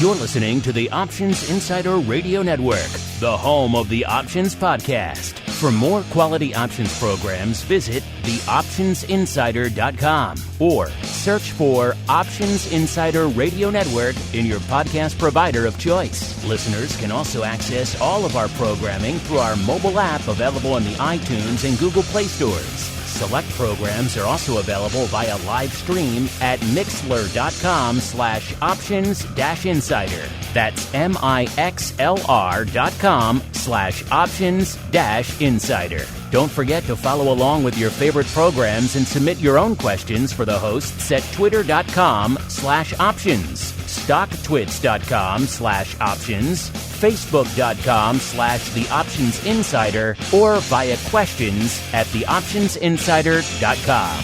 You're listening to the Options Insider Radio Network, the home of the Options Podcast. For more quality options programs, visit theoptionsinsider.com or search for Options Insider Radio Network in your podcast provider of choice. Listeners can also access all of our programming through our mobile app available in the iTunes and Google Play stores. Select programs are also available via live stream at mixlr.com/options-insider. That's mixlr.com/options-insider. Don't forget to follow along with your favorite programs and submit your own questions for the hosts at twitter.com/options, stocktwits.com/options, facebook.com/theoptionsinsider, or via questions at theoptionsinsider.com.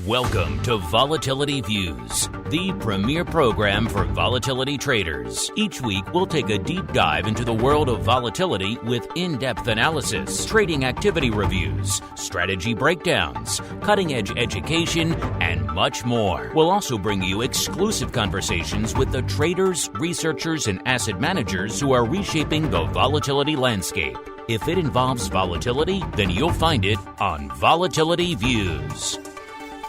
Welcome to Volatility Views, the premier program for volatility traders. Each week, we'll take a deep dive into the world of volatility with in-depth analysis, trading activity reviews, strategy breakdowns, cutting-edge education, and much more. We'll also bring you exclusive conversations with the traders, researchers, and asset managers who are reshaping the volatility landscape. If it involves volatility, then you'll find it on Volatility Views.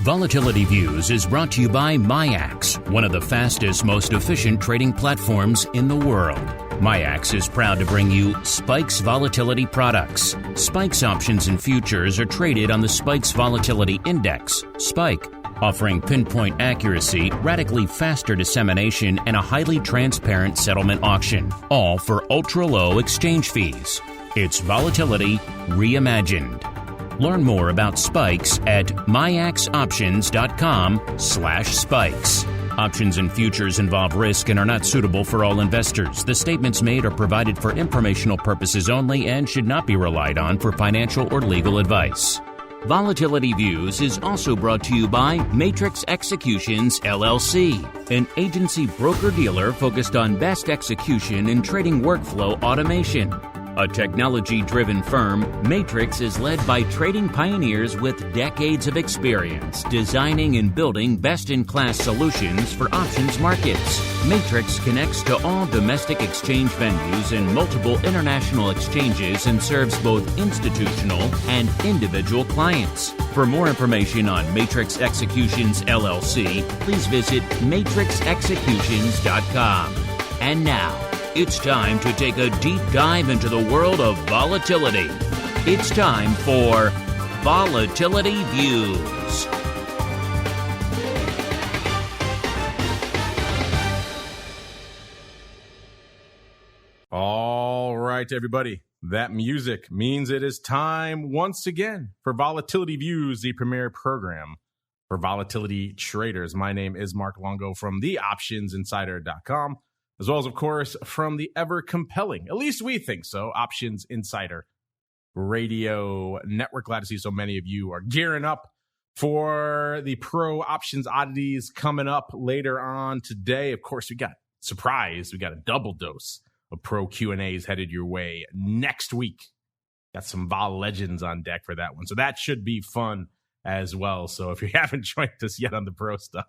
Volatility Views is brought to you by MIAX, one of the fastest, most efficient trading platforms in the world. MIAX is proud to bring you Spikes Volatility products. Spikes options and futures are traded on the Spikes Volatility Index, SPIKE, offering pinpoint accuracy, radically faster dissemination, and a highly transparent settlement auction, all for ultra-low exchange fees. It's volatility reimagined. Learn more about Spikes at miaxoptions.com/spikes. Options and futures involve risk and are not suitable for all investors. The statements made are provided for informational purposes only and should not be relied on for financial or legal advice. Volatility Views is also brought to you by Matrix Executions, LLC, an agency broker-dealer focused on best execution in trading workflow automation. A technology-driven firm, Matrix is led by trading pioneers with decades of experience designing and building best-in-class solutions for options markets. Matrix connects to all domestic exchange venues and multiple international exchanges and serves both institutional and individual clients. For more information on Matrix Executions, LLC, please visit matrixexecutions.com. And now, it's time to take a deep dive into the world of volatility. It's time for Volatility Views. All right, everybody. That music means it is time once again for Volatility Views, the premier program for volatility traders. My name is Mark Longo from theoptionsinsider.com. as well as, of course, from the ever-compelling, at least we think so, Options Insider Radio Network. Glad to see so many of you are gearing up for the Pro Options Oddities coming up later on today. Of course, we got surprise. We got a double dose of Pro Q&As headed your way next week. Got some Vol Legends on deck for that one. So that should be fun as well. So if you haven't joined us yet on the Pro stuff,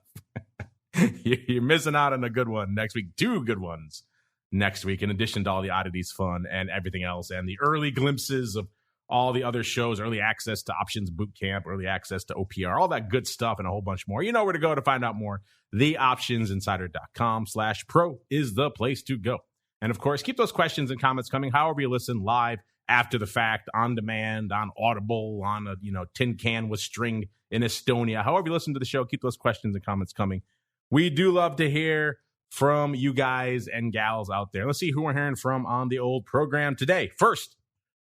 you're missing out on a good one next week. Two good ones next week, in addition to all the oddities fun and everything else, and the early glimpses of all the other shows, early access to Options Bootcamp, early access to OPR, all that good stuff, and a whole bunch more. You know where to go to find out more. TheOptionsInsider.com/pro is the place to go. And of course, keep those questions and comments coming however you listen, live, after the fact, on demand, on Audible, on a tin can with string in Estonia. However you listen to the show, keep those questions and comments coming. We do love to hear from you guys and gals out there. Let's see who we're hearing from on the old program today. First,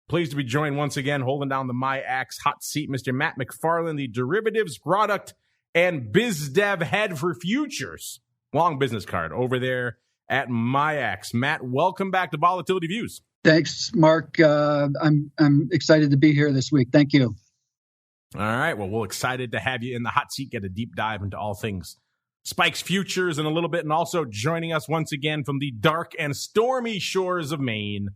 pleased to be joined once again, holding down the MIAX hot seat, Mr. Matt McFarland, the derivatives product and biz dev head for futures. Long business card over there at MIAX. Matt, welcome back to Volatility Views. Thanks, Mark. I'm excited to be here this week. Thank you. All right. Well, we're excited to have you in the hot seat, get a deep dive into all things Spikes Futures in a little bit, and also joining us once again from the dark and stormy shores of Maine,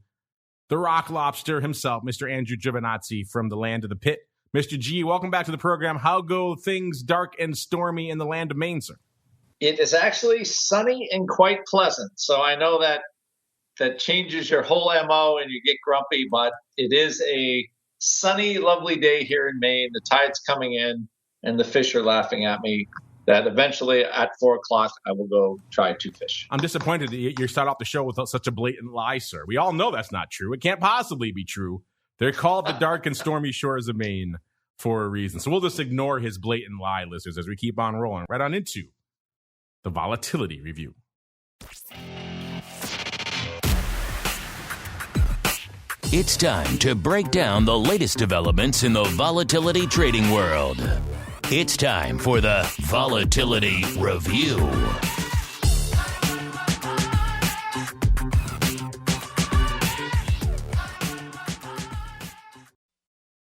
the rock lobster himself, Mr. Andrew Giovinazzi from the land of the pit. Mr. G, welcome back to the program. How go things dark and stormy in the land of Maine, sir? It is actually sunny and quite pleasant. So I know that changes your whole MO and you get grumpy, but it is a sunny, lovely day here in Maine. The tide's coming in and the fish are laughing at me that eventually at 4 o'clock I will go try to fish. I'm disappointed that you start off the show with such a blatant lie, sir. We all know that's not true. It can't possibly be true. They're called the dark and stormy shores of Maine for a reason. So we'll just ignore his blatant lie, listeners, as we keep on rolling right on into the volatility review. It's time to break down the latest developments in the volatility trading world. It's time for the Volatility Review.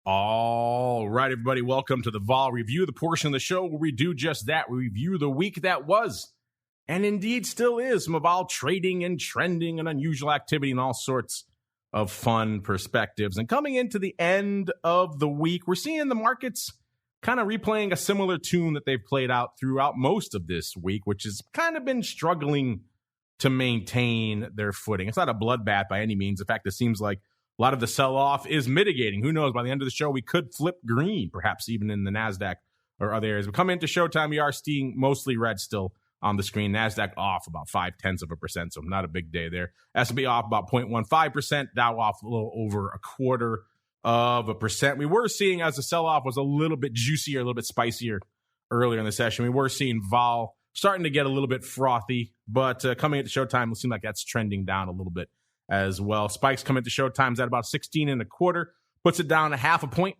All right, everybody, welcome to the Vol Review, the portion of the show where we do just that. We review the week that was, and indeed still is, some of vol trading and trending and unusual activity and all sorts of fun perspectives. And coming into the end of the week, we're seeing the markets kind of replaying a similar tune that they've played out throughout most of this week, which has kind of been struggling to maintain their footing. It's not a bloodbath by any means. In fact, it seems like a lot of the sell-off is mitigating. Who knows? By the end of the show, we could flip green, perhaps even in the NASDAQ or other areas. But coming into showtime, we are seeing mostly red still on the screen. NASDAQ off about 0.5%, so not a big day there. S&P off about 0.15%. Dow off a little over 0.25%. We were seeing, as the sell-off was a little bit juicier, a little bit spicier earlier in the session, we were seeing vol starting to get a little bit frothy. But coming into showtime, it seems like that's trending down a little bit as well. Spikes come into showtime's at about 16.25, puts it down 0.5 point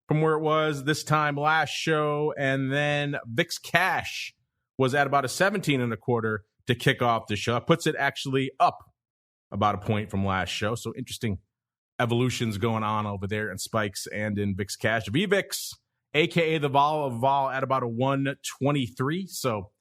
from where it was this time last show. And then VIX Cash was at about a 17.25 to kick off the show. Puts it actually up about a point from last show. So interesting evolutions going on over there in Spikes and in VIX Cash. VVIX, aka the vol of vol, at about a 123. So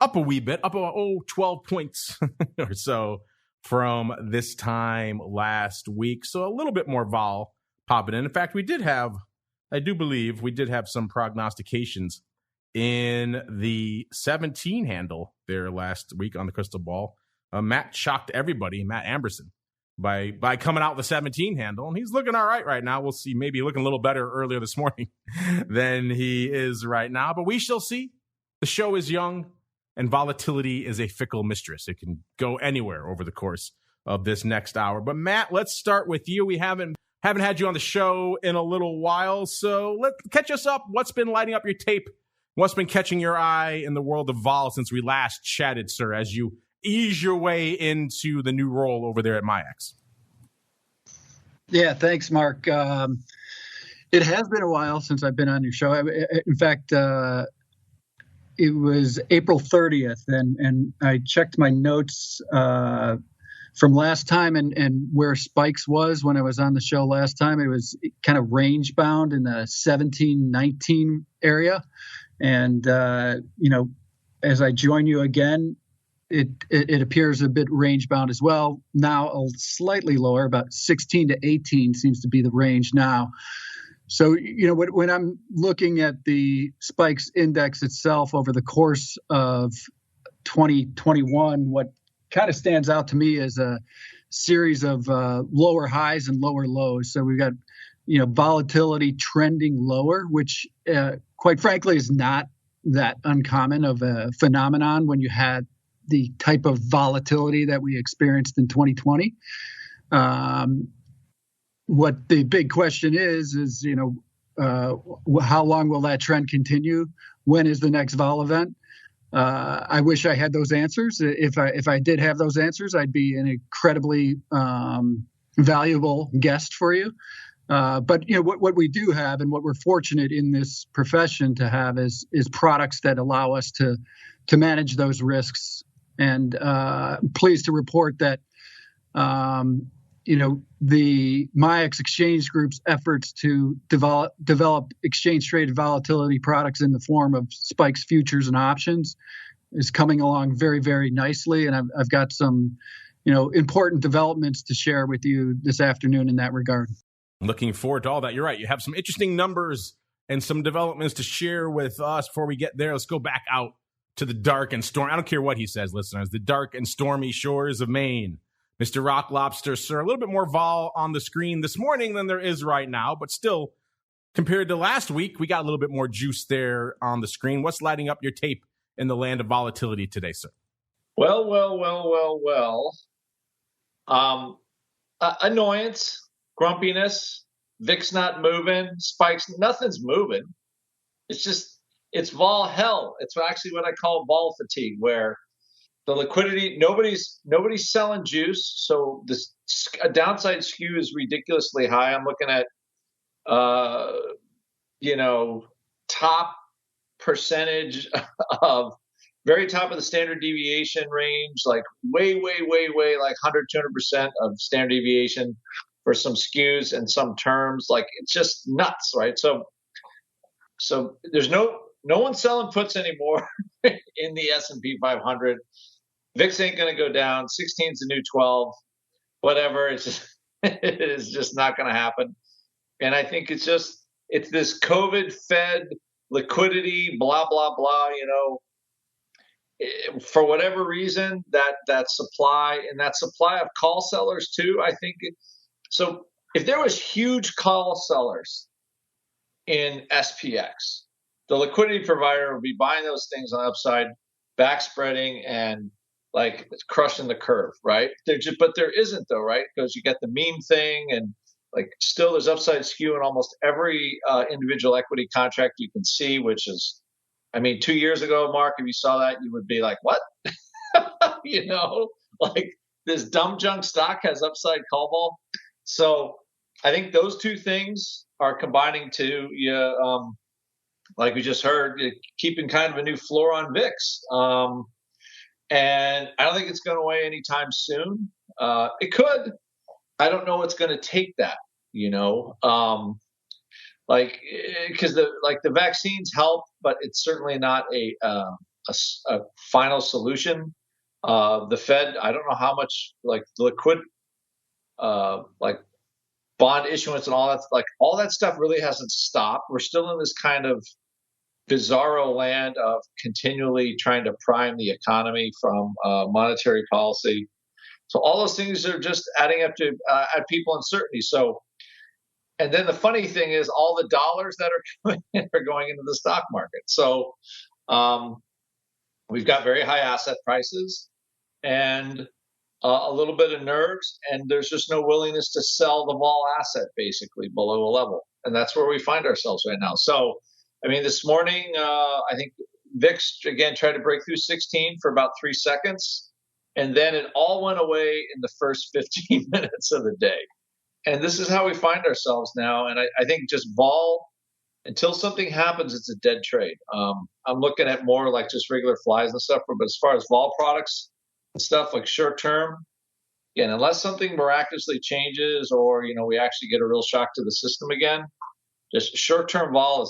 up a wee bit, up about 12 points or so from this time last week. So a little bit more vol popping in. In fact, I do believe we did have some prognostications in the 17 handle there last week on the crystal ball. Matt shocked everybody, Matt Amberson, by coming out with the 17 handle. And he's looking all right now. We'll see, maybe looking a little better earlier this morning than he is right now. But we shall see. The show is young. And volatility is a fickle mistress. It can go anywhere over the course of this next hour. But Matt, let's start with you. We haven't had you on the show in a lit's while, so let's catch us up. What's been lighting up your tape? What's been catching your eye in the world of vol since we last chatted, sir, as you ease your way into the new role over there at MIAX? Yeah, thanks, Mark. It has been a while since I've been on your show. In fact, it was April 30th, and I checked my notes from last time and where Spikes was when I was on the show last time. It was kind of range bound in the 17-19 area. And, as I join you again, it appears a bit range bound as well. Now a slightly lower, about 16 to 18 seems to be the range now. So, when I'm looking at the Spikes index itself over the course of 2021, what kind of stands out to me is a series of lower highs and lower lows. So we've got, volatility trending lower, which quite frankly is not that uncommon of a phenomenon when you had the type of volatility that we experienced in 2020. What the big question is how long will that trend continue? When is the next vol event? I wish I had those answers. If I did have those answers, I'd be an incredibly valuable guest for you. But what we do have, and what we're fortunate in this profession to have, is products that allow us to manage those risks. And pleased to report that the MIAX Exchange Group's efforts to develop exchange-traded volatility products in the form of Spikes futures and options is coming along very, very nicely. And I've got some, important developments to share with you this afternoon in that regard. Looking forward to all that. You're right. You have some interesting numbers and some developments to share with us. Before we get there, let's go back out to the dark and stormy. I don't care what he says, listeners. The dark and stormy shores of Maine. Mr. Rock Lobster, sir, a little bit more vol on the screen this morning than there is right now, but still, compared to last week, we got a little bit more juice there on the screen. What's lighting up your tape in the land of volatility today, sir? Well. Annoyance, grumpiness, VIX not moving, spikes, nothing's moving. It's vol hell. It's actually what I call vol fatigue, where the liquidity, nobody's selling juice. So this a downside skew is ridiculously high. I'm looking at, top percentage of very top of the standard deviation range, like way, like 100, 200% of standard deviation for some skews and some terms. Like, it's just nuts, right? So there's no one selling puts anymore in the S&P 500. VIX ain't going to go down. 16 is the new 12. Whatever. It is just not going to happen. And I think it's this COVID-fed liquidity, blah, blah, blah, for whatever reason, that supply of call sellers too, I think. So if there was huge call sellers in SPX, the liquidity provider would be buying those things on the upside, back spreading and like crushing the curve, right? But there isn't though, right? Because you get the meme thing and like still there's upside skew in almost every individual equity contract you can see, which is, 2 years ago, Mark, if you saw that, you would be like, what? Like this dumb junk stock has upside call vol. So I think those two things are combining to, like we just heard, keeping kind of a new floor on VIX. And I don't think it's going away anytime soon. It could. I don't know what's going to take that, because the vaccines help, but it's certainly not a final solution. The Fed, I don't know how much liquid, bond issuance and all that stuff really hasn't stopped. We're still in this kind of bizarro land of continually trying to prime the economy from monetary policy. So all those things are just adding up to add people uncertainty. So, and then the funny thing is all the dollars that are coming in are going into the stock market. So we've got very high asset prices and a little bit of nerves, and there's just no willingness to sell the vol asset basically below a level. And that's where we find ourselves right now. So, this morning, I think VIX, again, tried to break through 16 for about 3 seconds, and then it all went away in the first 15 minutes of the day. And this is how we find ourselves now. And I think just vol, until something happens, it's a dead trade. I'm looking at more like just regular flies and stuff, but as far as vol products and stuff like short term, again, unless something miraculously changes or, we actually get a real shock to the system again, just short-term vol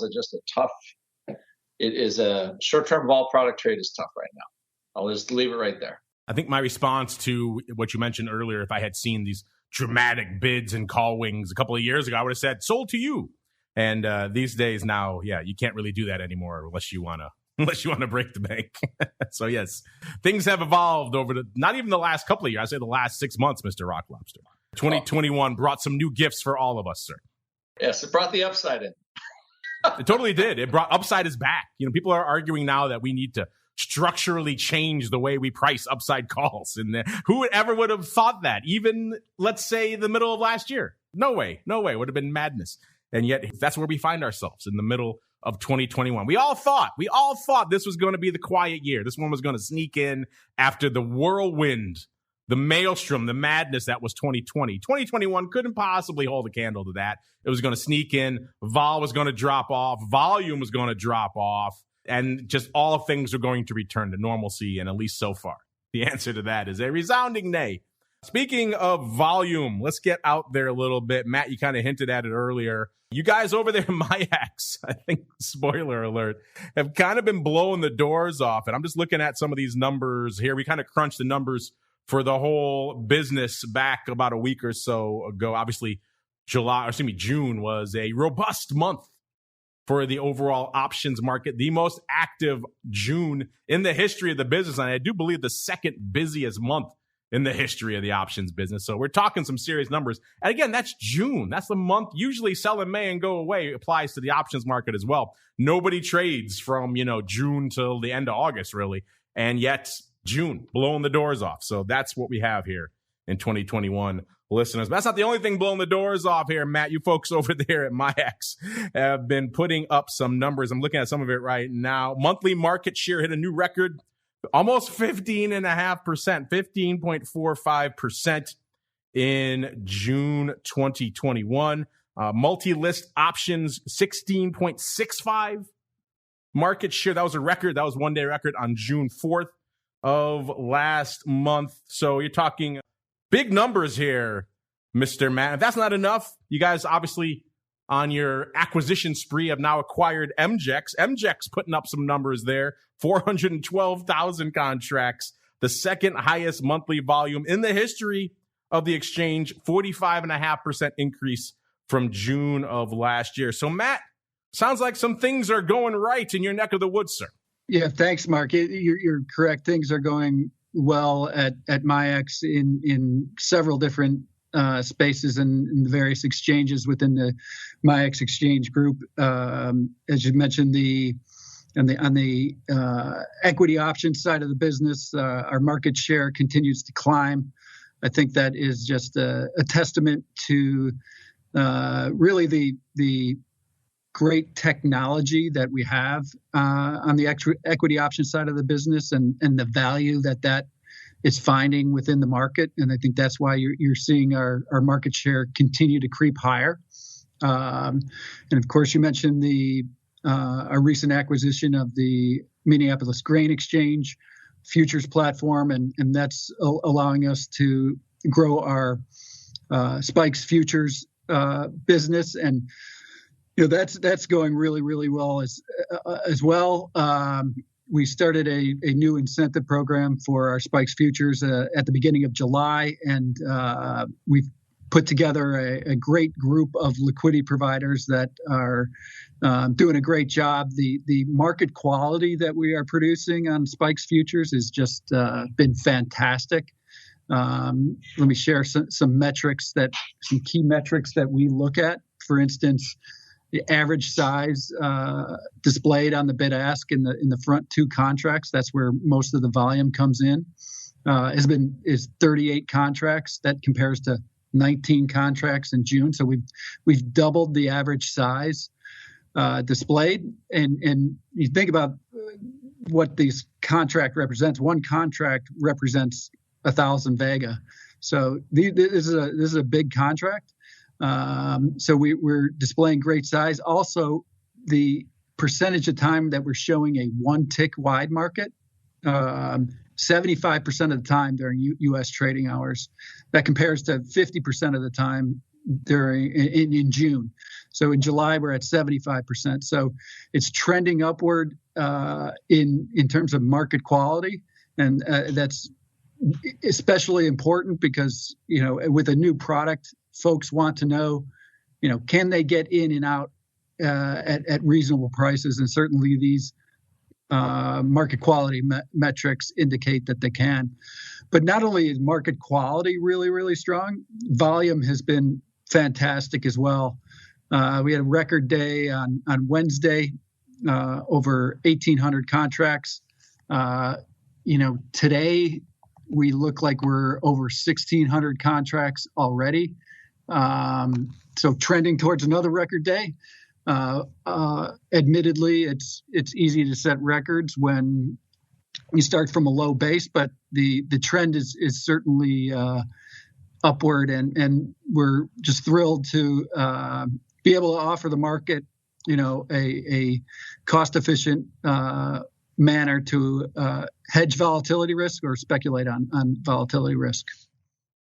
is a short-term vol product trade is tough right now. I'll just leave it right there. I think my response to what you mentioned earlier, if I had seen these dramatic bids and call wings a couple of years ago, I would have said, sold to you. And these days now, you can't really do that anymore unless you want to break the bank. So yes, things have evolved over not even the last couple of years. I say the last 6 months, Mr. Rock Lobster. 2021 brought some new gifts for all of us, sir. Yes, it brought the upside in. It totally did. It brought upside is back. People are arguing now that we need to structurally change the way we price upside calls. And who ever would have thought that? Even, let's say, the middle of last year. No way. It would have been madness. And yet that's where we find ourselves in the middle of 2021. We all thought this was going to be the quiet year. This one was going to sneak in after the whirlwind, the maelstrom, the madness that was 2020. 2021 couldn't possibly hold a candle to that. It was going to sneak in. Vol was going to drop off. Volume was going to drop off. And just all things are going to return to normalcy, and at least so far. The answer to that is a resounding nay. Speaking of volume, let's get out there a little bit. Matt, you kind of hinted at it earlier. You guys over there in MIAX, I think, spoiler alert, have kind of been blowing the doors off. And I'm just looking at some of these numbers here. We kind of crunched the numbers for the whole business back about a week or so ago. Obviously, June was a robust month for the overall options market, the most active June in the history of the business. And I do believe the second busiest month in the history of the options business. So we're talking some serious numbers. And again, that's June. That's the month. Usually sell in May and go away applies to the options market as well. Nobody trades from, June till the end of August, really. And yet June, blowing the doors off. So that's what we have here in 2021, listeners. But that's not the only thing blowing the doors off here, Matt. You folks over there at MIAX have been putting up some numbers. I'm looking at some of it right now. Monthly market share hit a new record, almost 15.5%, 15.45% in June 2021. Multi-list options, 16.65 market share. That was a record. That was one-day record on June 4th of last month. So you're talking big numbers here, Mr. Matt. If that's not enough, you guys obviously on your acquisition spree have now acquired MGEX. MGEX putting up some numbers there, 412,000 contracts, the second highest monthly volume in the history of the exchange, 45.5% increase from June of last year. So, Matt, sounds like some things are going right in your neck of the woods, sir. Yeah, thanks, Mark. You're correct. Things are going well at MIAX in several different spaces and in the various exchanges within the MIAX exchange group. As you mentioned, on the equity options side of the business, our market share continues to climb. I think that is just a testament to really the great technology that we have on the equity option side of the business and the value that is finding within the market. And I think that's why you're seeing our market share continue to creep higher. And of course, you mentioned our recent acquisition of the Minneapolis Grain Exchange futures platform, and that's allowing us to grow our Spikes futures business. And that's going really, really well as well. We started a new incentive program for our Spikes futures at the beginning of July, and we've put together a great group of liquidity providers that are doing a great job. The market quality that we are producing on Spikes futures has just been fantastic. Let me share some key metrics that we look at. For instance, the average size displayed on the bid ask in the front two contracts, that's where most of the volume comes in, is 38 contracts. That compares to 19 contracts in June. So we've doubled the average size displayed. And you think about what these contract represents. One contract represents 1,000 Vega. So this is a big contract. So we're displaying great size. Also, the percentage of time that we're showing a one tick wide market, 75% of the time during U.S. trading hours. That compares to 50% of the time in June. So in July, we're at 75%. So it's trending upward in terms of market quality. And that's especially important because, with a new product, folks want to know, can they get in and out at reasonable prices? And certainly these market quality metrics indicate that they can. But not only is market quality really, really strong, volume has been fantastic as well. We had a record day on Wednesday, over 1,800 contracts. Today we look like we're over 1,600 contracts already. So trending towards another record day. Admittedly, it's easy to set records when you start from a low base, but the trend is certainly upward, and we're just thrilled to be able to offer the market, a cost-efficient manner to hedge volatility risk or speculate on volatility risk.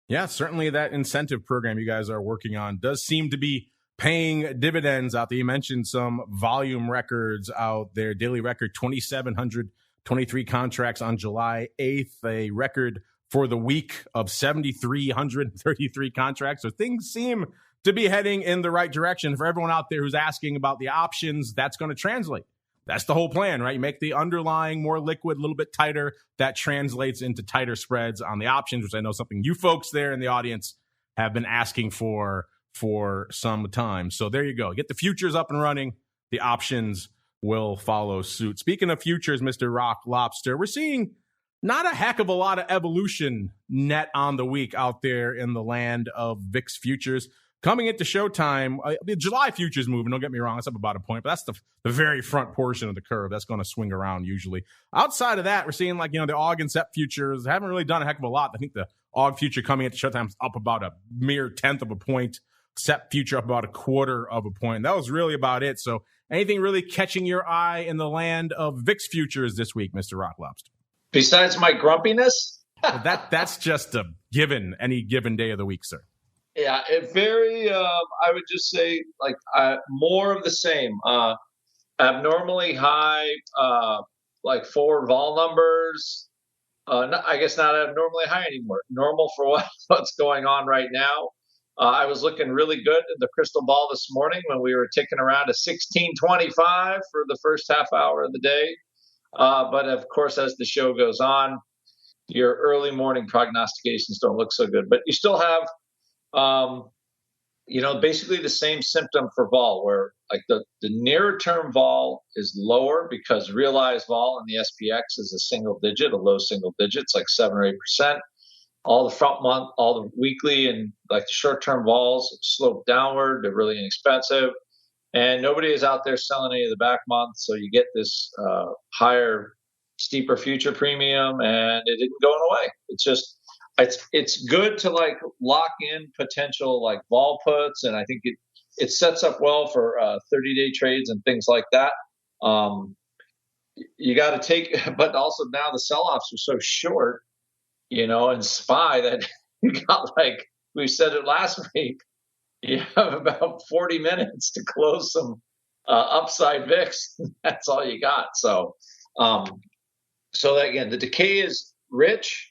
Yeah, certainly that incentive program you guys are working on does seem to be paying dividends out there. You mentioned some volume records out there. Daily record 2,723 contracts on July 8th, a record for the week of 7,333 contracts. So things seem to be heading in the right direction. For everyone out there who's asking about the options, that's going to translate. That's the whole plan, right? You make the underlying more liquid, a little bit tighter. That translates into tighter spreads on the options, which I know something you folks there in the audience have been asking for some time. So there you go. Get the futures up and running. The options will follow suit. Speaking of futures, Mr. Rock Lobster, we're seeing not a heck of a lot of evolution net on the week out there in the land of VIX futures. Coming into showtime, the July futures moving, don't get me wrong, it's up about a point, but that's the very front portion of the curve. That's going to swing around usually. Outside of that, we're seeing the AUG and SEP futures haven't really done a heck of a lot. I think the AUG future coming into showtime is up about a mere 1/10 of a point. SEP future up about 1/4 of a point. That was really about it. So anything really catching your eye in the land of VIX futures this week, Mr. Rock Lobster? Besides my grumpiness? That's just a given any given day of the week, sir. Yeah, I would just say more of the same. Abnormally high, forward vol numbers. I guess not abnormally high anymore. Normal for what's going on right now. I was looking really good in the crystal ball this morning when we were ticking around to 1625 for the first half hour of the day. But of course, as the show goes on, your early morning prognostications don't look so good. But you still have basically the same symptom for vol, where the nearer term vol is lower because realized vol in the SPX is a low single digit. It's like 7 or 8%. All the front month, all the weekly and the short term vols slope downward. They're really inexpensive. And nobody is out there selling any of the back months. So you get this higher, steeper future premium, and it isn't going away. It's just, it's good to lock in potential vol puts, and I think it sets up well for 30-day trades and things like that. You got to take, but also now the sell-offs are so short, and SPY that you got we said it last week, you have about 40 minutes to close some upside VIX. That's all you got. So that again, the decay is rich.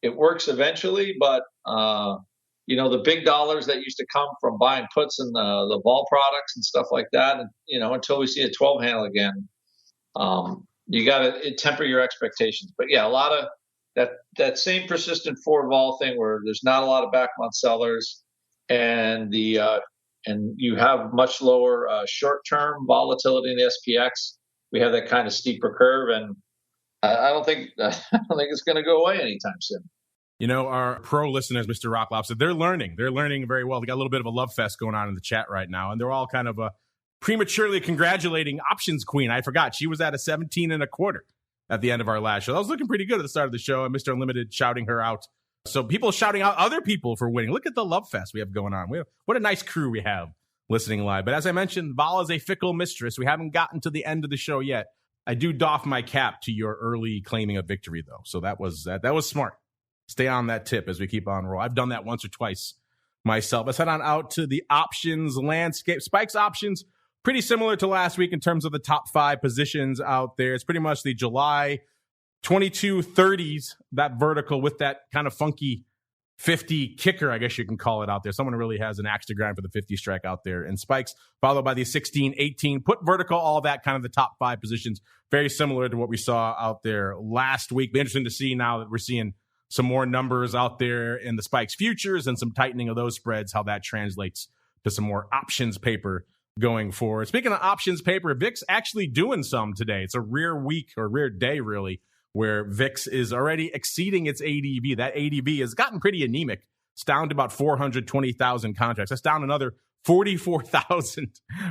It works eventually, but the big dollars that used to come from buying puts in the vol products and stuff like that, and until we see a 12 handle again, you got to temper your expectations. But yeah, a lot of that same persistent forward vol thing where there's not a lot of back month sellers, and you have much lower short term volatility in the SPX. We have that kind of steeper curve, and I don't think it's going to go away anytime soon. Our pro listeners, Mr. Rock Lobster, they're learning. They're learning very well. We got a little bit of a love fest going on in the chat right now, and they're all kind of prematurely congratulating Options Queen. I forgot she was at a 17.25 at the end of our last show. That was looking pretty good at the start of the show, and Mr. Unlimited shouting her out. So people shouting out other people for winning. Look at the love fest we have going on. What a nice crew we have listening live. But as I mentioned, vol is a fickle mistress. We haven't gotten to the end of the show yet. I do doff my cap to your early claiming of victory, though. So that was smart. Stay on that tip as we keep on roll. I've done that once or twice myself. Let's head on out to the options landscape. Spikes options, pretty similar to last week in terms of the top 5 positions out there. It's pretty much the July 2230s, that vertical with that kind of funky 50 kicker, I guess you can call it out there. Someone really has an axe to grind for the 50 strike out there in spikes, followed by the 16, 18, put vertical, all that kind of the top 5 positions. Very similar to what we saw out there last week. Be interesting to see now that we're seeing some more numbers out there in the spikes futures and some tightening of those spreads, how that translates to some more options paper going forward. Speaking of options paper, VIX actually doing some today. It's a rare week or rare day, really, where VIX is already exceeding its ADV. That ADV has gotten pretty anemic. It's down to about 420,000 contracts. That's down another 44,000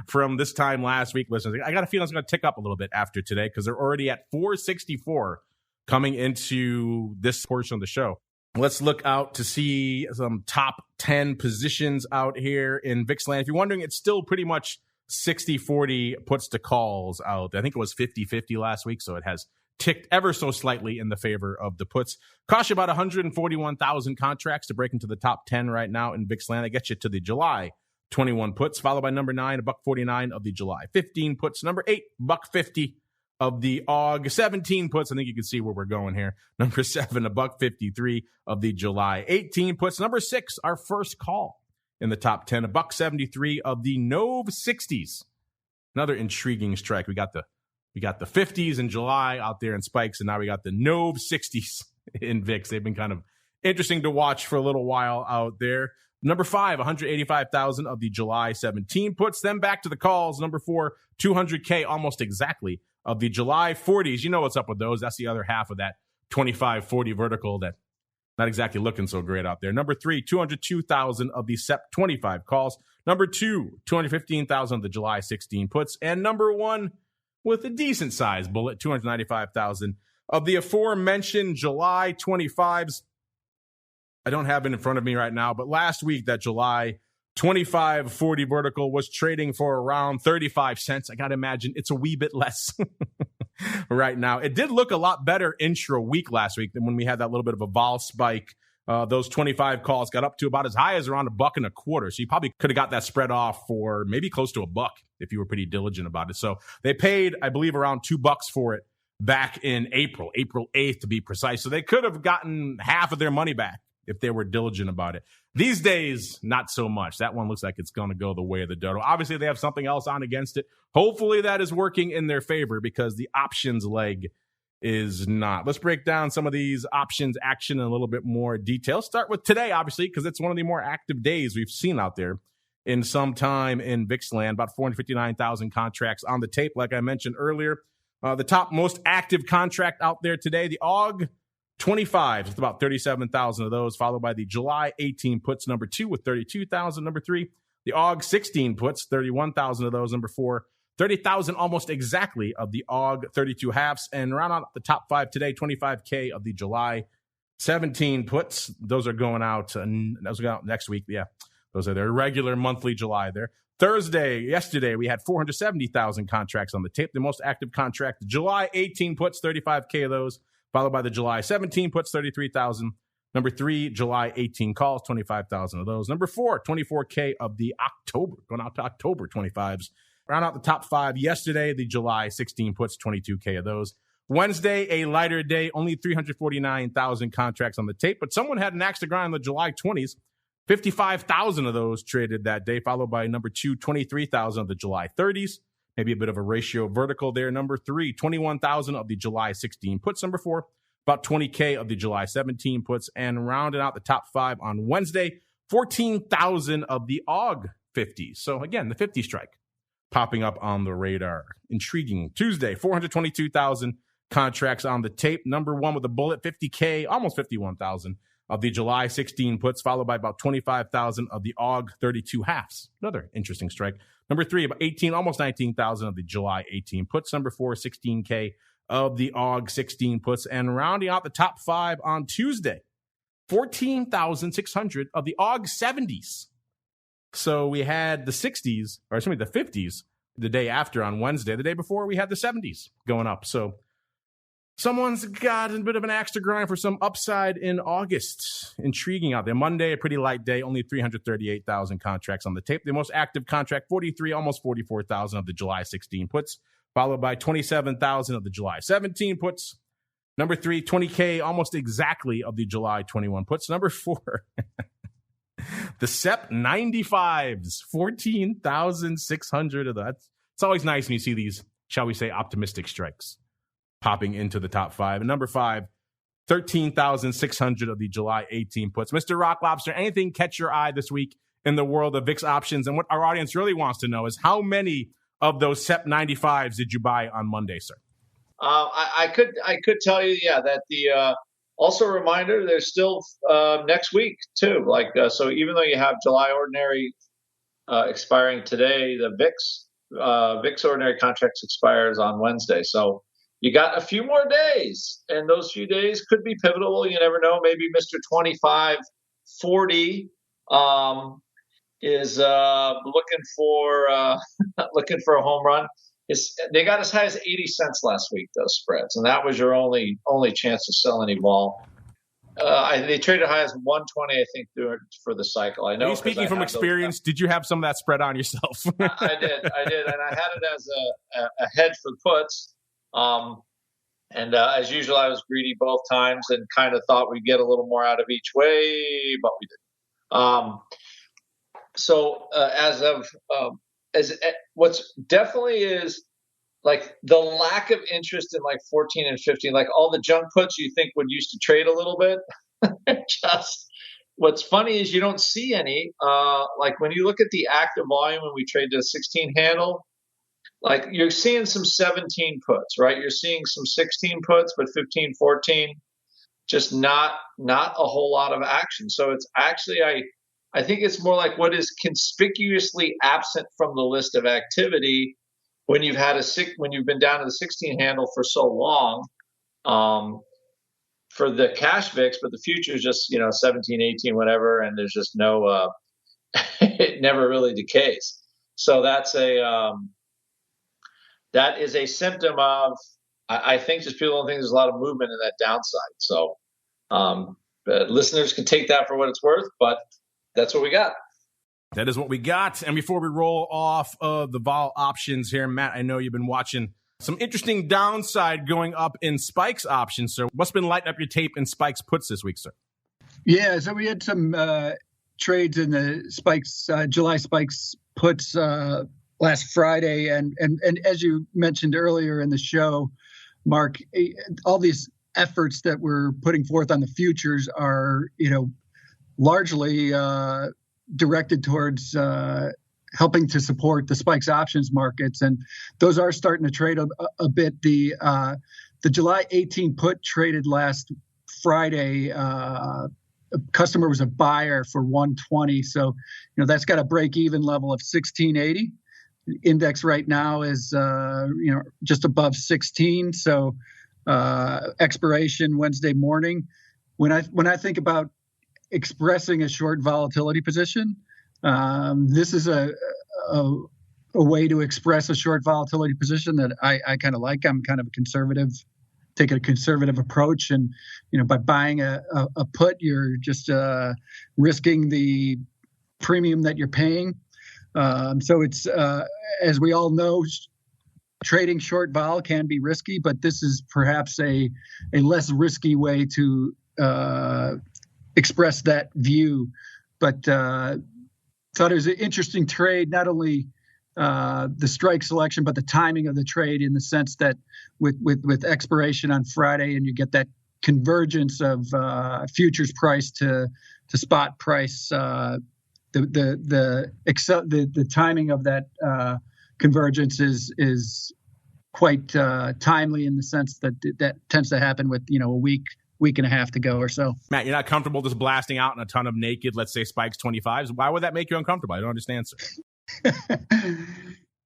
from this time last week, listeners. I got a feeling it's going to tick up a little bit after today because they're already at 464 coming into this portion of the show. Let's look out to see some top 10 positions out here in VIX land. If you're wondering, it's still pretty much 60-40 puts to calls out. I think it was 50-50 last week, so it has ticked ever so slightly in the favor of the puts. Cost you about 141,000 contracts to break into the top 10 right now in VIX land. That gets you to the July 21 puts, followed by number 9, $1.49 of the July 15 puts. Number 8, $1.50 of the AUG 17 puts. I think you can see where we're going here. Number 7, $1.53 of the July 18 puts. Number 6, our first call in the top 10, $1.73 of the NOV 60s. Another intriguing strike. We got the 50s in July out there in spikes, and now we got the NOV 60s in VIX. They've been kind of interesting to watch for a little while out there. Number 5, 185,000 of the July 17 puts. Then back to the calls. Number 4, 200K, almost exactly, of the July 40s. You know what's up with those. That's the other half of that 25-40 vertical that not exactly looking so great out there. Number 3, 202,000 of the SEP 25 calls. Number 2, 215,000 of the July 16 puts. And number 1, with a decent size bullet, 295,000 of the aforementioned July 25s. I don't have it in front of me right now, but last week that July 25-40 vertical was trading for around 35 cents. I got to imagine it's a wee bit less right now. It did look a lot better intra-week last week than when we had that little bit of a vol spike. Those 25 calls got up to about as high as around $1.25. So you probably could have got that spread off for maybe close to $1 if you were pretty diligent about it. So they paid, I believe, around $2 for it back in April 8th to be precise. So they could have gotten half of their money back if they were diligent about it. These days, not so much. That one looks like it's going to go the way of the dodo. Obviously, they have something else on against it. Hopefully, that is working in their favor because the options leg is not. Let's break down some of these options action in a little bit more detail. Start with today, obviously, because it's one of the more active days we've seen out there in some time in VIX land. About 459,000 contracts on the tape, like I mentioned earlier. The top most active contract out there today, the AUG 25, with about 37,000 of those, followed by the July 18 puts, number 2 with 32,000. Number 3, the AUG 16 puts, 31,000 of those. Number 4, 30,000 almost exactly of the AUG 32 halves. And round out the top 5 today, 25K of the July 17 puts. Those are going out, those are going out next week. Yeah, those are their regular monthly July there. Yesterday, we had 470,000 contracts on the tape. The most active contract, the July 18 puts, 35K of those, followed by the July 17 puts, 33,000. Number 3, July 18 calls, 25,000 of those. Number 4, 24K of the October, going out to October 25s. Round out the top 5 yesterday, the July 16 puts, 22K of those. Wednesday, a lighter day, only 349,000 contracts on the tape, but someone had an axe to grind on the July 20s. 55,000 of those traded that day, followed by number 2, 23,000 of the July 30s. Maybe a bit of a ratio vertical there. Number 3, 21,000 of the July 16 puts. Number 4, about 20K of the July 17 puts. And rounding out the top 5 on Wednesday, 14,000 of the AUG 50s. So again, the 50 strike popping up on the radar. Intriguing. Tuesday, 422,000 contracts on the tape. Number 1 with a bullet, 50K, almost 51,000 of the July 16 puts, followed by about 25,000 of the AUG 32 halves. Another interesting strike. Number 3, about 18, almost 19,000 of the July 18 puts. Number 4, 16K of the AUG 16 puts. And rounding out the top 5 on Tuesday, 14,600 of the AUG 70s. So we had the 60s, or excuse me, the 50s the day after on Wednesday. The day before, we had the 70s going up. So someone's got a bit of an axe to grind for some upside in August. Intriguing out there. Monday, a pretty light day, only 338,000 contracts on the tape. The most active contract, 43, almost 44,000 of the July 16 puts, followed by 27,000 of the July 17 puts. Number 3, 20K, almost exactly of the July 21 puts. Number 4, the SEP 95s, 14,600 of that. It's always nice when you see these, shall we say, optimistic strikes popping into the top 5. And number 5, 13,600 of the July 18 puts. Mr. Rock Lobster, anything catch your eye this week in the world of VIX options? And what our audience really wants to know is how many of those SEP 95s did you buy on Monday, sir? I could tell you, that the also a reminder, there's still next week too. So even though you have July ordinary expiring today, the VIX ordinary contracts expires on Wednesday. So you got a few more days, and those few days could be pivotal. You never know. Maybe Mr. 2540 is looking for a home run. They got as high as 80 cents last week, those spreads, and that was your only chance to sell any vol. They traded high as 120, I think, for the cycle. I know. Are you speaking from experience? Did you have some of that spread on yourself? I did, and I had it as a hedge for puts. And as usual, I was greedy both times and kind of thought we'd get a little more out of each way, but we didn't. What's definitely is like the lack of interest in like 14 and 15, like all the junk puts you think would used to trade a little bit. Just what's funny is you don't see any. Like when you look at the active volume when we trade to a 16 handle, like you're seeing some 17 puts, right? You're seeing some 16 puts, but 15, 14, just not a whole lot of action. So it's actually, I think it's more like what is conspicuously absent from the list of activity when you've been down to the 16 handle for so long, for the cash VIX, but the future is just, 17, 18, whatever. And there's just no, it never really decays. So that is a symptom of, I think just people don't think there's a lot of movement in that downside. So listeners can take that for what it's worth, but that's what we got. That is what we got. And before we roll off of the vol options here, Matt, I know you've been watching some interesting downside going up in Spikes options. So what's been lighting up your tape in Spikes puts this week, sir? Yeah, so we had some trades in the Spikes, July Spikes puts last Friday. And as you mentioned earlier in the show, Mark, all these efforts that we're putting forth on the futures are, largely directed towards helping to support the Spikes options markets. And those are starting to trade a bit. The July 18 put traded last Friday. A customer was a buyer for 120. So, that's got a break even level of 1680. Index right now is, just above 16. So expiration Wednesday morning. When I think about expressing a short volatility position, this is a way to express a short volatility position that I kind of like. I'm kind of a conservative, take a conservative approach. And, by buying a put, you're just risking the premium that you're paying. So it's, as we all know, trading short vol can be risky, but this is perhaps a less risky way to express that view. But thought it was an interesting trade, not only the strike selection, but the timing of the trade, in the sense that with expiration on Friday, and you get that convergence of futures price to spot price. The timing of that convergence is quite timely, in the sense that tends to happen with a week and a half to go or so. Matt, you're not comfortable just blasting out in a ton of naked, let's say, Spikes 25s. Why would that make you uncomfortable? I don't understand, sir.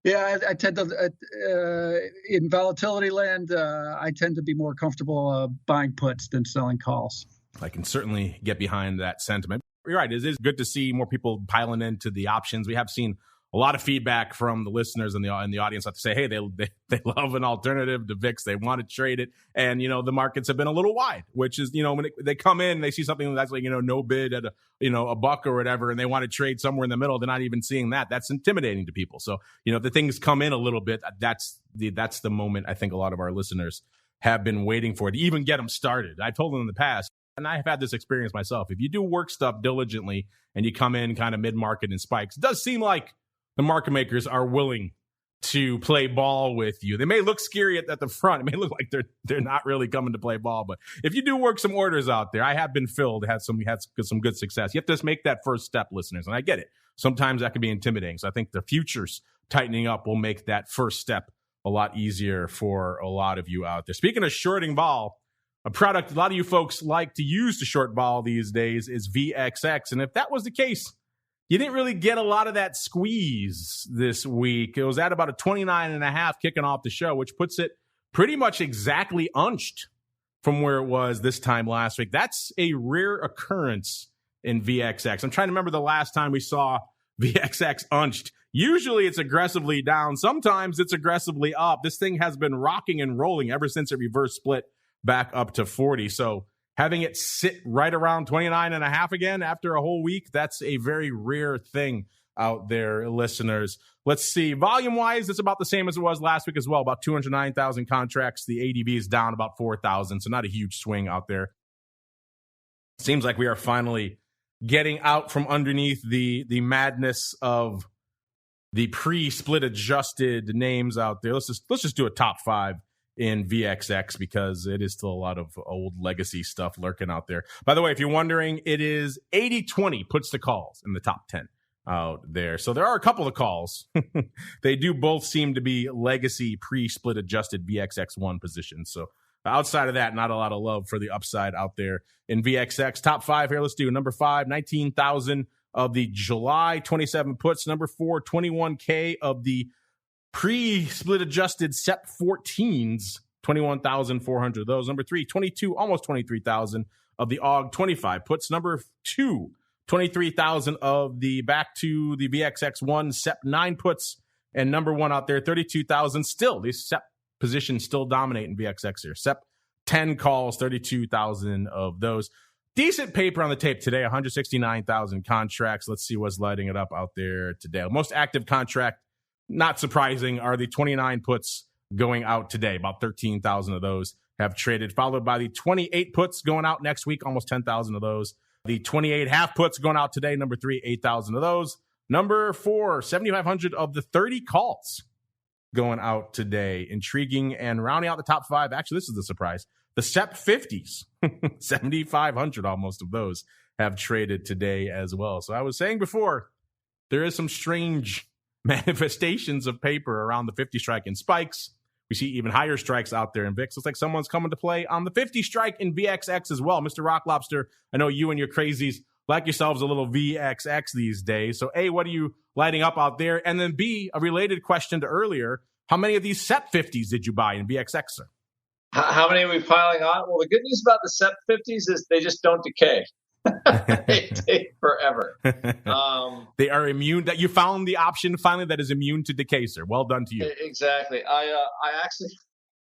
Yeah, I tend to, in volatility land, I tend to be more comfortable buying puts than selling calls. I can certainly get behind that sentiment. You're right. It is good to see more people piling into the options. We have seen a lot of feedback from the listeners and the audience to say, hey, they love an alternative to VIX. They want to trade it. And, the markets have been a little wide, which is, when they come in, they see something that's like, no bid at a buck or whatever, and they want to trade somewhere in the middle. They're not even seeing that. That's intimidating to people. So, the things come in a little bit. That's the moment I think a lot of our listeners have been waiting for to even get them started. I've told them in the past, and I have had this experience myself. If you do work stuff diligently and you come in kind of mid-market in Spikes, it does seem like the market makers are willing to play ball with you. They may look scary at the front. It may look like they're not really coming to play ball. But if you do work some orders out there, I have been filled, had some good success. You have to just make that first step, listeners. And I get it. Sometimes that can be intimidating. So I think the futures tightening up will make that first step a lot easier for a lot of you out there. Speaking of shorting vol, a product a lot of you folks like to use to short vol these days is VXX. And if that was the case, you didn't really get a lot of that squeeze this week. It was at about a 29.5 kicking off the show, which puts it pretty much exactly unched from where it was this time last week. That's a rare occurrence in VXX. I'm trying to remember the last time we saw VXX unched. Usually it's aggressively down. Sometimes it's aggressively up. This thing has been rocking and rolling ever since it reverse split back up to 40. So having it sit right around 29.5 again after a whole week, that's a very rare thing out there, listeners. Let's see. Volume-wise, it's about the same as it was last week as well, about 209,000 contracts. The ADV is down about 4,000, so not a huge swing out there. Seems like we are finally getting out from underneath the madness of the pre-split adjusted names out there. Let's just do a top 5 in VXX because it is still a lot of old legacy stuff lurking out there. By the way, if you're wondering, it is 80-20 puts to calls in the top 10 out there. So there are a couple of calls. They do both seem to be legacy pre-split adjusted VXX1 positions. So outside of that, not a lot of love for the upside out there in VXX. Top 5 here. Let's do number 5, 19,000 of the July 27 puts. Number 4, 21K of the pre-split adjusted SEP 14s, 21,400 of those. Number 3, 22, almost 23,000 of the AUG 25 puts. Number 2, 23,000 of the back to the VXX1 SEP 9 puts. And number 1 out there, 32,000. Still, these SEP positions still dominate in VXX here. SEP 10 calls, 32,000 of those. Decent paper on the tape today, 169,000 contracts. Let's see what's lighting it up out there today. Most active contract, not surprising, are the 29 puts going out today. About 13,000 of those have traded, followed by the 28 puts going out next week, almost 10,000 of those. The 28 half puts going out today, number 3, 8,000 of those. Number 4, 7,500 of the 30 calls going out today. Intriguing. And rounding out the top 5, actually, this is the surprise. The SEP 50s, 7,500 almost of those have traded today as well. So I was saying before, there is some strange manifestations of paper around the 50 strike in spikes. We see even higher strikes out there in VIX. Looks like someone's coming to play on the 50 strike in VXX as well. Mr. Rock Lobster, I know you and your crazies like yourselves a little VXX these days. So A, what are you lighting up out there? And then B, a related question to earlier, how many of these SEP 50s did you buy in VXX, sir? How many are we piling on? Well, the good news about the SEP 50s is they just don't decay. They take forever. They are immune. That you found the option finally that is immune to decay, sir. Well done to you. Exactly. I actually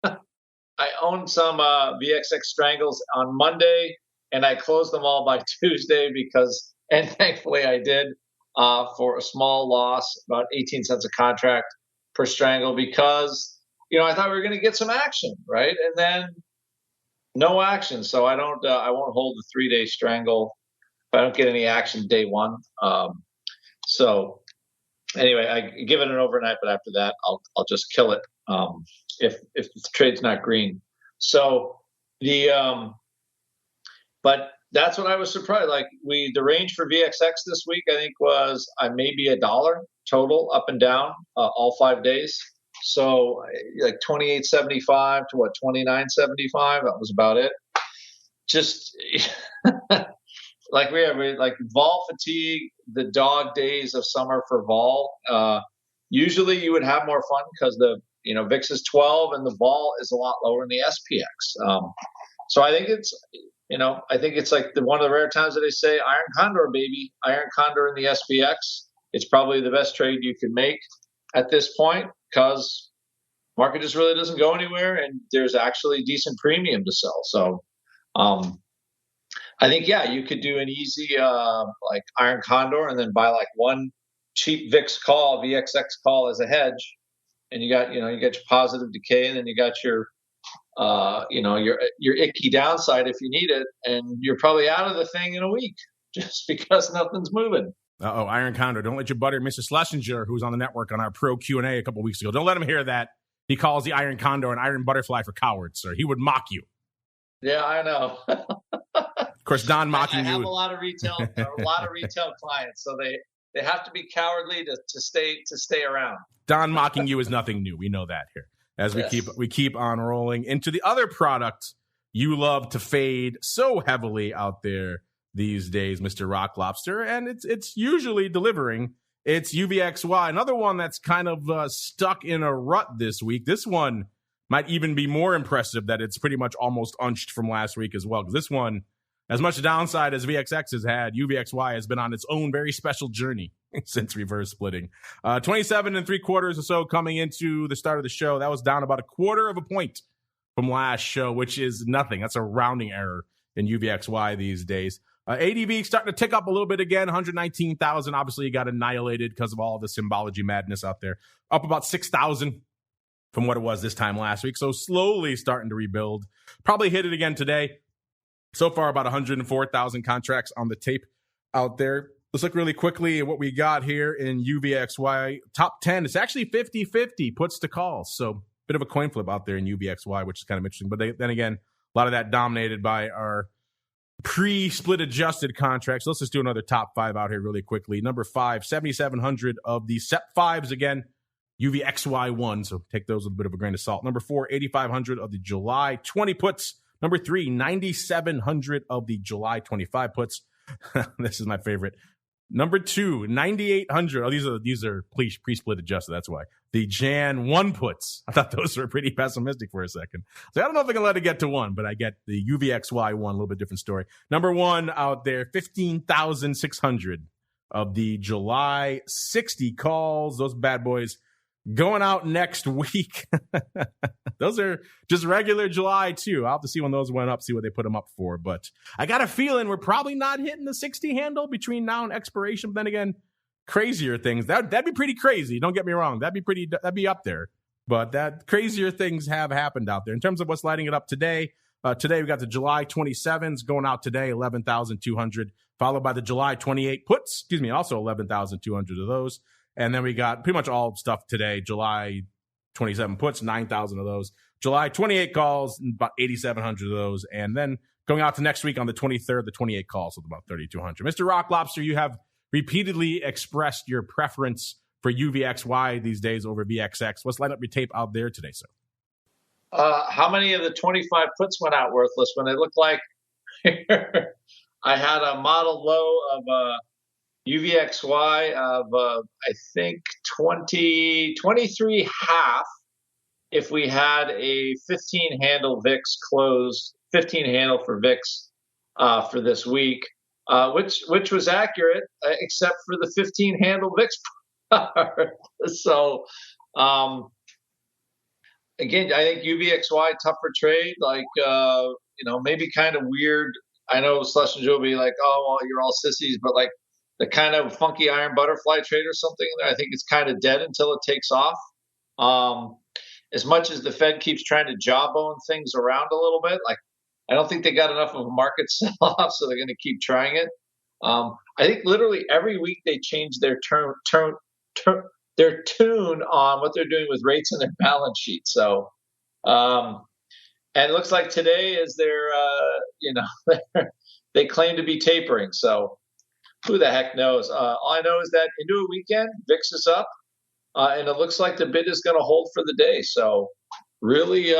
I owned some VXX strangles on Monday, and I closed them all by Tuesday and thankfully I did for a small loss, about 18 cents a contract per strangle, because I thought we were going to get some action, right? And then no action. So I won't hold the 3-day strangle if I don't get any action day one. So anyway, I give it an overnight, but after that, I'll just kill it if the trade's not green. So but that's what I was surprised. Like the range for VXX this week, I think was maybe $1 total up and down all 5 days. So like 28.75 to what 29.75. That was about it. Just like we have like vol fatigue, the dog days of summer for vol. Usually you would have more fun because the VIX is 12 and the vol is a lot lower in the SPX. So I think it's like one of the rare times that they say iron condor, baby, iron condor in the SPX. It's probably the best trade you can make at this point because market just really doesn't go anywhere and there's actually decent premium to sell. So I think, you could do an easy like iron condor and then buy like one cheap VIX call, VXX call as a hedge. And you got your positive decay and then you got your icky downside if you need it. And you're probably out of the thing in a week just because nothing's moving. Uh-oh, Iron Condor. Don't let your buddy, Mr. Schlesinger, who was on the network on our pro Q&A a couple weeks ago, don't let him hear that. He calls the Iron Condor an iron butterfly for cowards, sir. He would mock you. Yeah, I know. Of course, Don mocking you. I have a lot of retail clients, so they have to be cowardly to stay around. Don mocking you is nothing new. We know that here. As we keep on rolling into the other product you love to fade so heavily out there these days, Mr. Rock Lobster, and it's usually delivering. It's UVXY, another one that's kind of stuck in a rut this week. This one might even be more impressive that it's pretty much almost unched from last week as well, because this one, as much downside as VXX has had, UVXY has been on its own very special journey since reverse splitting. 27 3/4 or so coming into the start of the show. That was down about 1/4 of a point from last show, which is nothing. That's a rounding error in UVXY these days. ADV starting to tick up a little bit again, 119,000. Obviously, it got annihilated because of all the symbology madness out there. Up about 6,000 from what it was this time last week. So slowly starting to rebuild. Probably hit it again today. So far, about 104,000 contracts on the tape out there. Let's look really quickly at what we got here in UVXY. Top 10, it's actually 50-50 puts to calls. So bit of a coin flip out there in UVXY, which is kind of interesting. But then again, a lot of that dominated by our pre-split adjusted contracts. Let's just do another top 5 out here really quickly. Number 5, 7,700 of the SEP 5s again, UVXY1. So take those with a bit of a grain of salt. Number 4, 8,500 of the July 20 puts. Number 3, 9,700 of the July 25 puts. This is my favorite. Number 2, 9,800. Oh, these are pre-split adjusted. That's why. The Jan 1 puts. I thought those were pretty pessimistic for a second. So I don't know if I can let it get to 1, but I get the UVXY 1, a little bit different story. Number 1 out there, 15,600 of the July 60 calls. Those bad boys going out next week. Those are just regular July too. I'll have to see when those went up, see what they put them up for. But I got a feeling we're probably not hitting the 60 handle between now and expiration. But then again, crazier things. That'd be pretty crazy. Don't get me wrong. That'd be up there. But that crazier things have happened out there. In terms of what's lighting it up today, today we got the July 27s going out today, 11,200, followed by the July 28 puts. Also 11,200 of those. And then we got pretty much all stuff today. July 27 puts, 9,000 of those. July 28 calls, about 8,700 of those. And then going out to next week on the 23rd, the 28 calls with about 3,200. Mr. Rock Lobster, you have repeatedly expressed your preference for UVXY these days over VXX. Let's light up your tape out there today, sir. How many of the 25 puts went out worthless when it looked like I had a model low of UVXY of, I think, 23 half if we had a 15 handle VIX close, 15 handle for VIX for this week, which was accurate, except for the 15 handle VIX part. So, again, I think UVXY, tougher trade, maybe kind of weird. I know Slush and Joe will be like, oh, well, you're all sissies, but like, the kind of funky iron butterfly trade or something in there, I think it's kind of dead until it takes off. As much as the Fed keeps trying to jawbone things around a little bit, like I don't think they got enough of a market sell-off, so they're going to keep trying it. I think literally every week they change their tune on what they're doing with rates in their balance sheet. So, and it looks like today is their, they claim to be tapering. So, who the heck knows? All I know is that into a weekend, VIX is up, and it looks like the bid is going to hold for the day. So really,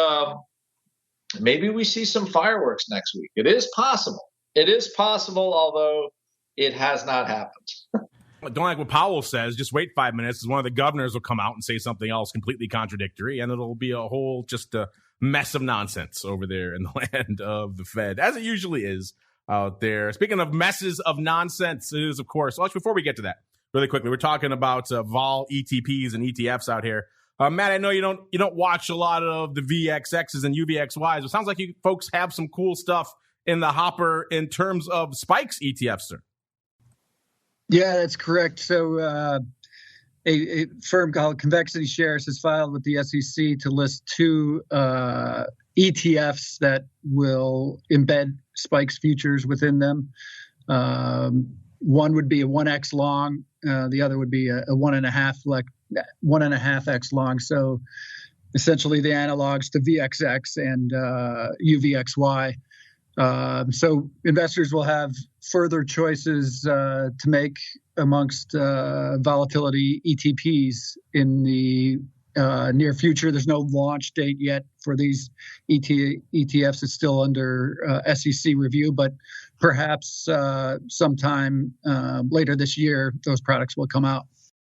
maybe we see some fireworks next week. It is possible. It is possible, although it has not happened. Don't like what Powell says. Just wait 5 minutes, because one of the governors will come out and say something else completely contradictory, and it'll be a whole just a mess of nonsense over there in the land of the Fed, as it usually is out there. Speaking of messes of nonsense, it is, of course, well, before we get to that, really quickly, we're talking about vol ETPs and ETFs out here. Matt, I know you don't watch a lot of the VXXs and UVXYs. It sounds like you folks have some cool stuff in the hopper in terms of spikes ETFs, sir. Yeah, that's correct. So a firm called Convexity Shares has filed with the SEC to list 2 ETFs that will embed spikes futures within them. One would be a 1x long. The other would be a 1.5x long. So essentially the analogs to VXX and UVXY. So investors will have further choices to make amongst volatility ETPs in the near future. There's no launch date yet for these ETFs. It's still under SEC review, but perhaps sometime later this year, those products will come out.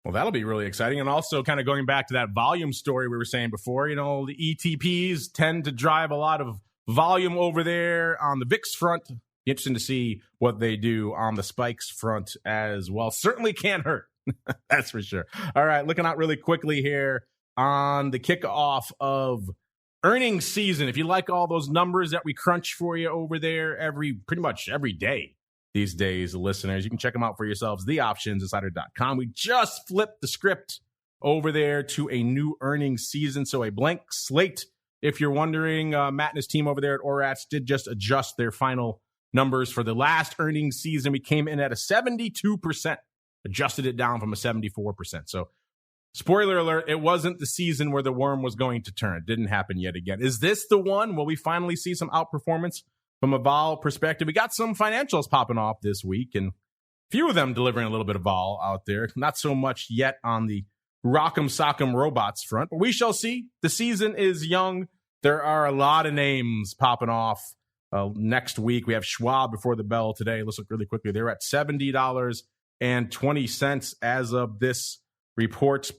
Well, that'll be really exciting. And also kind of going back to that volume story we were saying before, the ETPs tend to drive a lot of volume over there on the VIX front. Interesting to see what they do on the spikes front as well. Certainly can't hurt. That's for sure. All right, looking out really quickly here on the kickoff of earnings season. If you like all those numbers that we crunch for you over there pretty much every day these days, listeners. You can check them out for yourselves, theoptionsinsider.com. We just flipped the script over there to a new earnings season, so a blank slate. If you're wondering, Matt and his team over there at Orats did just adjust their final numbers for the last earnings season. We came in at a 72%, adjusted it down from a 74%. So spoiler alert, it wasn't the season where the worm was going to turn. It didn't happen yet again. Is this the one? Will we finally see some outperformance from a vol perspective? We got some financials popping off this week, and a few of them delivering a little bit of vol out there. Not so much yet on the Rock'em Sock'em Robots front, but we shall see. The season is young. There are a lot of names popping off next week. We have Schwab before the bell today. Let's look really quickly. They're at $70.20 as of this report.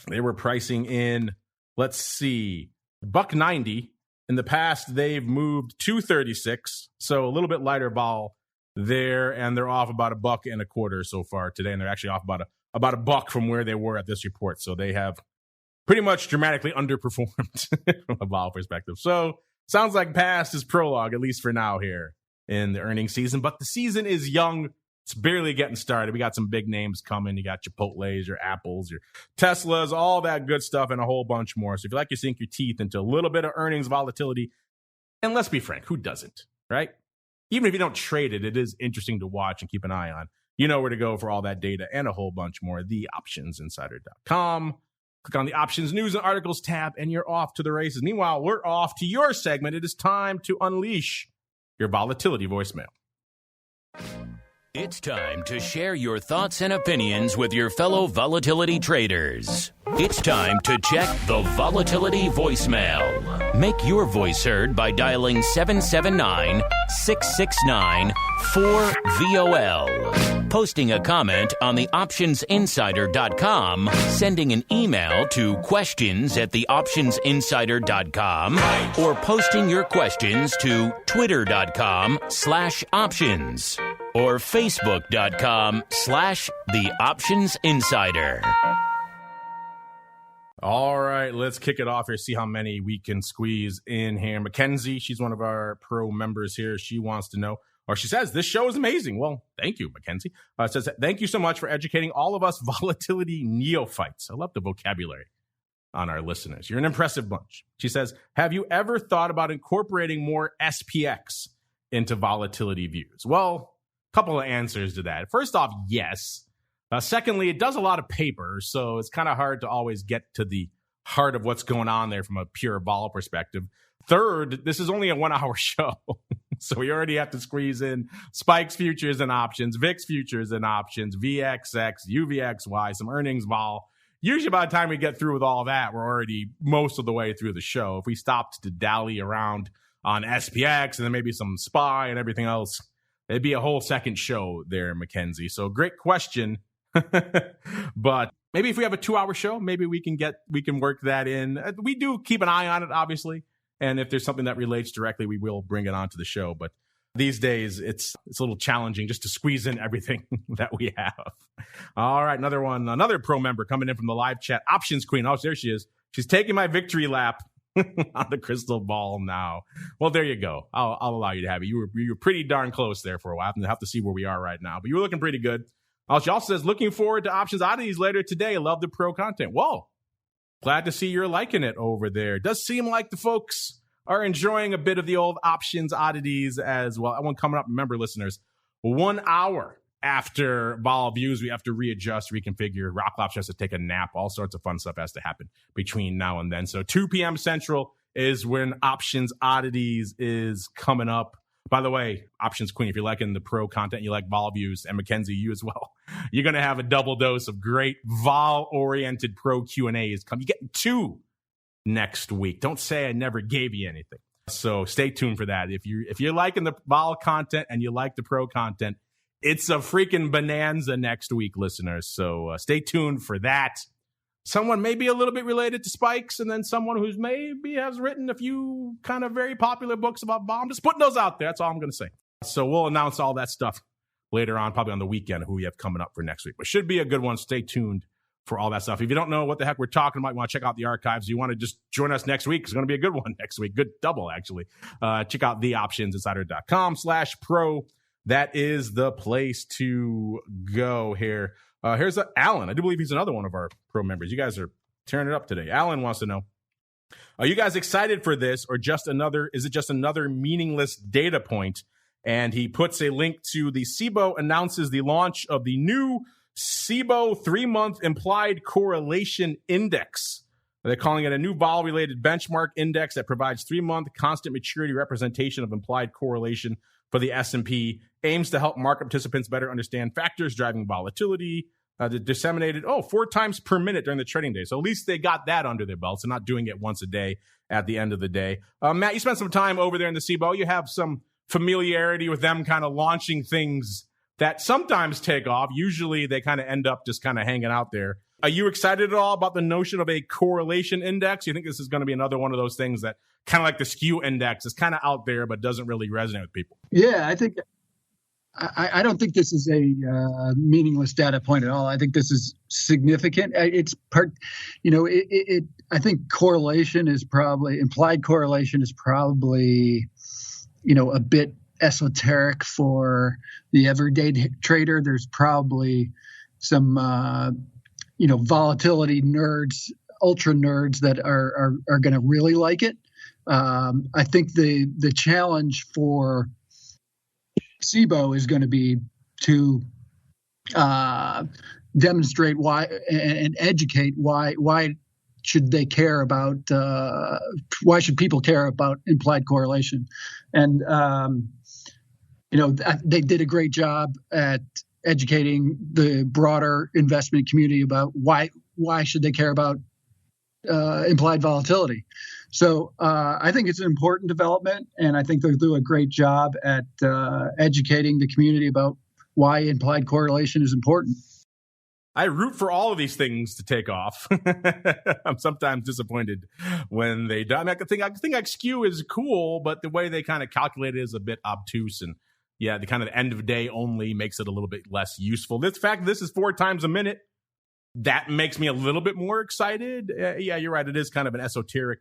They were pricing in, let's see, $1.90. In the past, they've moved $2.36, so a little bit lighter vol there, and they're off about $1.25 so far today, and they're actually off about a buck from where they were at this report. So they have pretty much dramatically underperformed from a vol perspective. So sounds like past is prologue, at least for now here in the earnings season. But the season is young. It's barely getting started. We got some big names coming. You got Chipotle's, your Apples, your Teslas, all that good stuff, and a whole bunch more. So if you like to sink your teeth into a little bit of earnings volatility, and let's be frank, who doesn't, right? Even if you don't trade it, it is interesting to watch and keep an eye on. You know where to go for all that data and a whole bunch more. TheOptionsInsider.com. Click on the Options News and Articles tab, and you're off to the races. Meanwhile, we're off to your segment. It is time to unleash your volatility voicemail. It's time to share your thoughts and opinions with your fellow volatility traders. It's time to check the volatility voicemail. Make your voice heard by dialing 779-669-4VOL. Posting a comment on the optionsinsider.com, sending an email to questions@theoptionsinsider.com, or posting your questions to twitter.com/options. or facebook.com/theoptionsinsider. All right, let's kick it off here, see how many we can squeeze in here. Mackenzie, she's one of our pro members here. She wants to know, or she says, this show is amazing. Well, thank you, Mackenzie. Says, thank you so much for educating all of us volatility neophytes. I love the vocabulary on our listeners. You're an impressive bunch. She says, have you ever thought about incorporating more SPX into volatility views? Well, couple of answers to that. First off, yes. Secondly, it does a lot of paper, so it's kind of hard to always get to the heart of what's going on there from a pure vol perspective. Third, this is only a 1 hour show, so we already have to squeeze in spikes, futures, and options, VIX futures and options, VXX, UVXY, some earnings vol. Usually by the time we get through with all that, we're already most of the way through the show. If we stopped to dally around on SPX and then maybe some SPY and everything else, it'd be a whole second show there, Mackenzie. So great question. But maybe if we have a 2 hour show, maybe we can work that in. We do keep an eye on it, obviously. And if there's something that relates directly, we will bring it onto the show. But these days, it's a little challenging just to squeeze in everything that we have. All right, another pro member coming in from the live chat. Options Queen. Oh, there she is. She's taking my victory lap on the crystal ball now. Well, there you go. I'll allow you to have it. You were pretty darn close there for a while. I have to see where we are right now. But you were looking pretty good. She also says, looking forward to Options Oddities later today. Love the pro content. Whoa. Glad to see you're liking it over there. Does seem like the folks are enjoying a bit of the old Options Oddities as well. That one coming up, remember, listeners, 1 hour after vol views, we have to readjust, reconfigure. Rocklops has to take a nap. All sorts of fun stuff has to happen between now and then. So 2 p.m. Central is when Options Oddities is coming up. By the way, Options Queen, if you're liking the pro content, you like vol views, and Mackenzie, you as well, you're going to have a double dose of great vol-oriented pro Q&As. You get 2 next week. Don't say I never gave you anything. So stay tuned for that. If you're liking the vol content and you like the pro content, it's a freaking bonanza next week, listeners. So stay tuned for that. Someone maybe a little bit related to spikes, and then someone who's maybe has written a few kind of very popular books about bombs. Just putting those out there. That's all I'm going to say. So we'll announce all that stuff later on, probably on the weekend, who we have coming up for next week. But should be a good one. Stay tuned for all that stuff. If you don't know what the heck we're talking about, you want to check out the archives, you want to just join us next week. It's going to be a good one next week. Good double, actually. Check out theoptionsinsider.com/pro. that is the place to go here. Here's Alan. I do believe he's another one of our pro members. You guys are tearing it up today. Alan wants to know, are you guys excited for this, or is it just another meaningless data point? And he puts a link to the CBOE announces the launch of the new CBOE 3-month implied correlation index. They're calling it a new vol-related benchmark index that provides 3-month constant maturity representation of implied correlation for the S&P, aims to help market participants better understand factors driving volatility, disseminated 4 times per minute during the trading day. So at least they got that under their belts and not doing it once a day at the end of the day. Matt, you spent some time over there in the CBOE. You have some familiarity with them kind of launching things that sometimes take off. Usually they kind of end up just kind of hanging out there. Are you excited at all about the notion of a correlation index? You think this is going to be another one of those things that kind of like the skew index is kind of out there but doesn't really resonate with people? Yeah, I don't think this is a meaningless data point at all. I think this is significant. It's part, I think implied correlation is probably, a bit esoteric for the everyday trader. There's probably some, volatility nerds, ultra nerds that are going to really like it. I think the challenge for CBOE is going to be to demonstrate why and educate why should they care about why should people care about implied correlation, and they did a great job at educating the broader investment community about why should they care about implied volatility. So I think it's an important development, and I think they'll do a great job at educating the community about why implied correlation is important. I root for all of these things to take off. I'm sometimes disappointed when they don't. I think skew is cool, but the way they kind of calculate it is a bit obtuse, and yeah, the kind of end of day only makes it a little bit less useful. This fact, this is 4 times a minute. That makes me a little bit more excited. Yeah, you're right. It is kind of an esoteric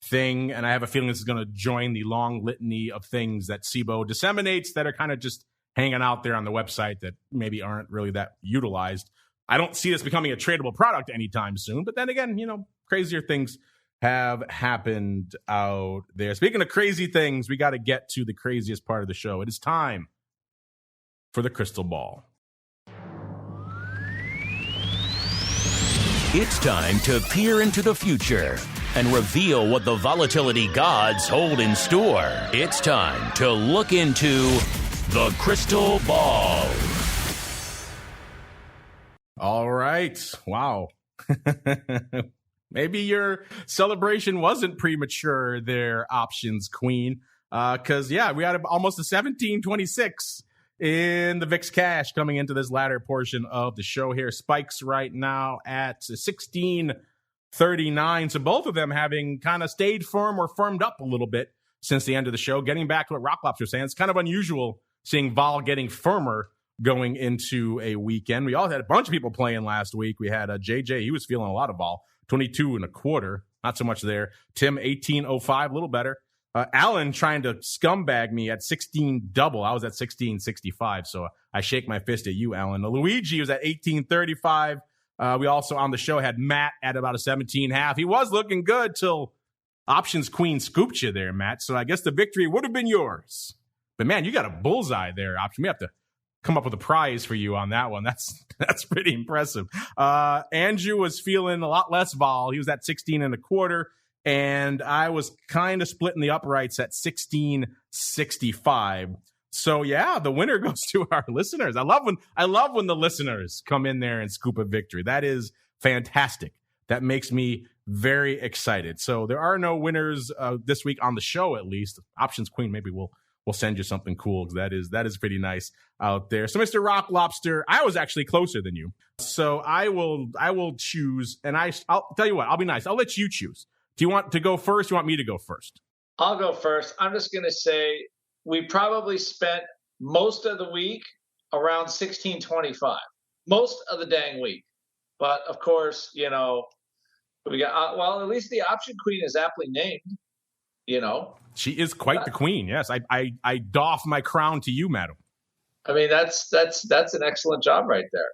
thing, and I have a feeling this is going to join the long litany of things that CBOE disseminates that are kind of just hanging out there on the website that maybe aren't really that utilized. I don't see this becoming a tradable product anytime soon, but then again, crazier things have happened out there. Speaking of crazy things, we got to get to the craziest part of the show. It is time for the crystal ball. It's time to peer into the future and reveal what the volatility gods hold in store. It's time to look into the crystal ball. All right. Wow. Maybe your celebration wasn't premature there, options queen. Because, we had almost a 1726 in the VIX cash coming into this latter portion of the show here. Spikes right now at 1639. So both of them having kind of stayed firm or firmed up a little bit since the end of the show. Getting back to what Rock Lobster was saying, it's kind of unusual seeing vol getting firmer going into a weekend. We all had a bunch of people playing last week. We had JJ, he was feeling a lot of vol, 22.25, not so much there. Tim, 18.05, a little better. Alan trying to scumbag me at 16 double. I was at 16.65, so I shake my fist at you, Alan. Luigi was at 18.35. We also on the show had Matt at about a 17.5. He was looking good till options queen scooped you there, Matt. So I guess the victory would have been yours. But man, you got a bullseye there, option. We have to come up with a prize for you on that one. That's pretty impressive. Andrew was feeling a lot less vol. He was at 16.25, and I was kind of splitting the uprights at 16.65. So yeah, the winner goes to our listeners. I love when the listeners come in there and scoop a victory. That is fantastic. That makes me very excited. So there are no winners this week on the show, at least. Options Queen, maybe we'll send you something cool, because that is pretty nice out there. So, Mr. Rock Lobster, I was actually closer than you. So I will choose, and I'll tell you what, I'll be nice. I'll let you choose. Do you want to go first? Do you want me to go first? I'll go first. I'm just going to say we probably spent most of the week around 1625, most of the dang week. But of course, we got, at least the option queen is aptly named, She is quite the queen. Yes, I doff my crown to you, madam. I mean, that's an excellent job right there.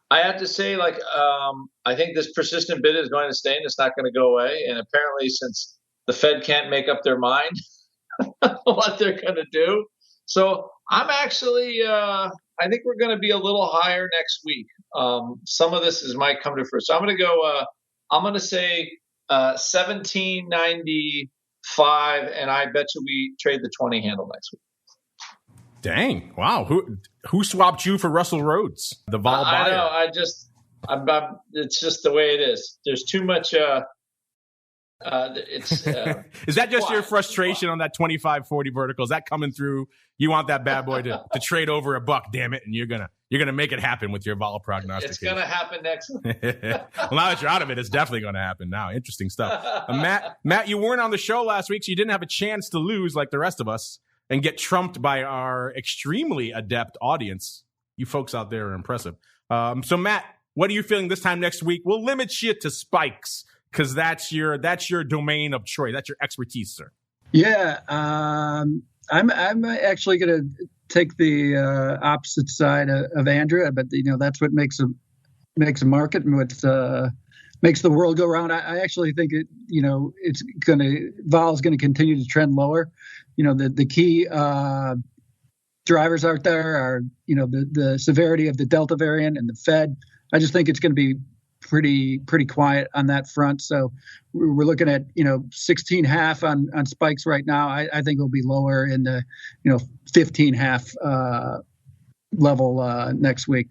I have to say, I think this persistent bid is going to stay and it's not going to go away. And apparently, since the Fed can't make up their mind what they're going to do, so I'm actually, I think we're going to be a little higher next week. Some of this might come to fruition. So I'm going to go. I'm going to say 1795, and I bet you we trade the 20 handle next week. Dang! Wow, who swapped you for Russell Rhodes, the vol buyer? I know. It's just the way it is. There's too much. Is that just your frustration on that 25-40 vertical? Is that coming through? You want that bad boy to trade over $1, damn it, and you're gonna make it happen with your vol prognostication. It's gonna happen next week. Well, now that you're out of it, it's definitely gonna happen now. Interesting stuff. Matt, you weren't on the show last week, so you didn't have a chance to lose like the rest of us and get trumped by our extremely adept audience. You folks out there are impressive. So Matt, what are you feeling this time next week? We'll limit you to spikes because that's your domain of choice. That's your expertise, sir. Yeah, I'm actually going to take the opposite side of Andrea, but that's what makes a market and what makes the world go round. I actually think vol is going to continue to trend lower. The key drivers out there are the severity of the Delta variant and the Fed. I just think it's going to be pretty quiet on that front. So we're looking at 16.5 on spikes right now. I think it'll be lower in the 15.5 level next week.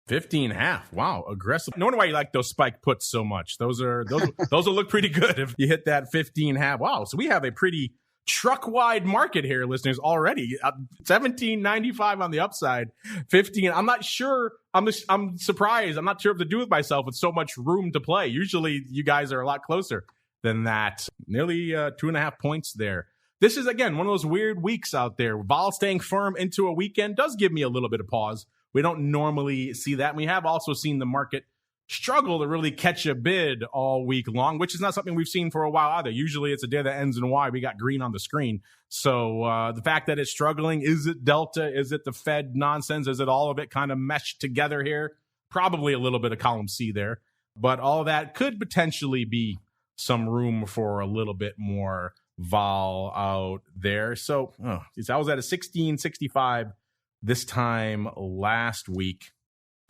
15.5. Wow, aggressive. No wonder why you like those spike puts so much. Those will look pretty good if you hit that 15.5. Wow, so we have a pretty truck wide market here, listeners, already. 17.95 on the upside, 15. I'm not sure. I'm surprised. I'm not sure what to do with myself with so much room to play. Usually you guys are a lot closer than that. Nearly 2.5 points there. This is, again, one of those weird weeks out there. Vol staying firm into a weekend does give me a little bit of pause. We don't normally see that. We have also seen the market struggle to really catch a bid all week long, which is not something we've seen for a while either. Usually it's a day that ends in Y. We got green on the screen. So the fact that it's struggling, is it Delta? Is it the Fed nonsense? Is it all of it kind of meshed together here? Probably a little bit of column C there. But all of that could potentially be some room for a little bit more vol out there. So I was at a 16.65 this time last week.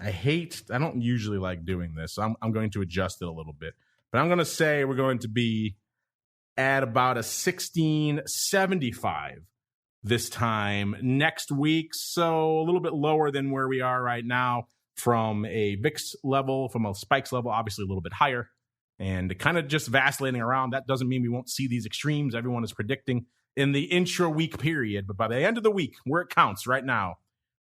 I don't usually like doing this, so I'm going to adjust it a little bit. But I'm going to say we're going to be at about a 16.75 this time next week. So a little bit lower than where we are right now from a VIX level, from a spikes level, obviously a little bit higher. And kind of just vacillating around. That doesn't mean we won't see these extremes everyone is predicting in the intra-week period. But by the end of the week, where it counts right now,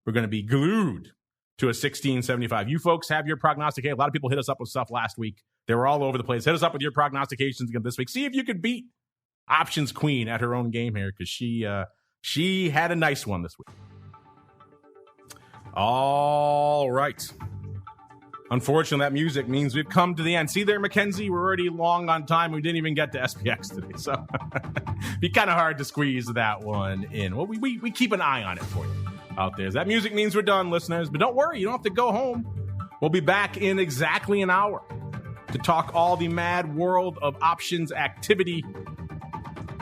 we're going to be glued to a 16.75. You folks have your prognostication. A lot of people hit us up with stuff last week. They were all over the place. Hit us up with your prognostications again this week. See if you could beat Options Queen at her own game here, because she had a nice one this week. All right. Unfortunately, that music means we've come to the end. See there, Mackenzie? We're already long on time. We didn't even get to SPX today, so be kind of hard to squeeze that one in. Well, we keep an eye on it for you out there. That music means we're done, listeners. But don't worry, you don't have to go home. We'll be back in exactly an hour to talk all the mad world of options activity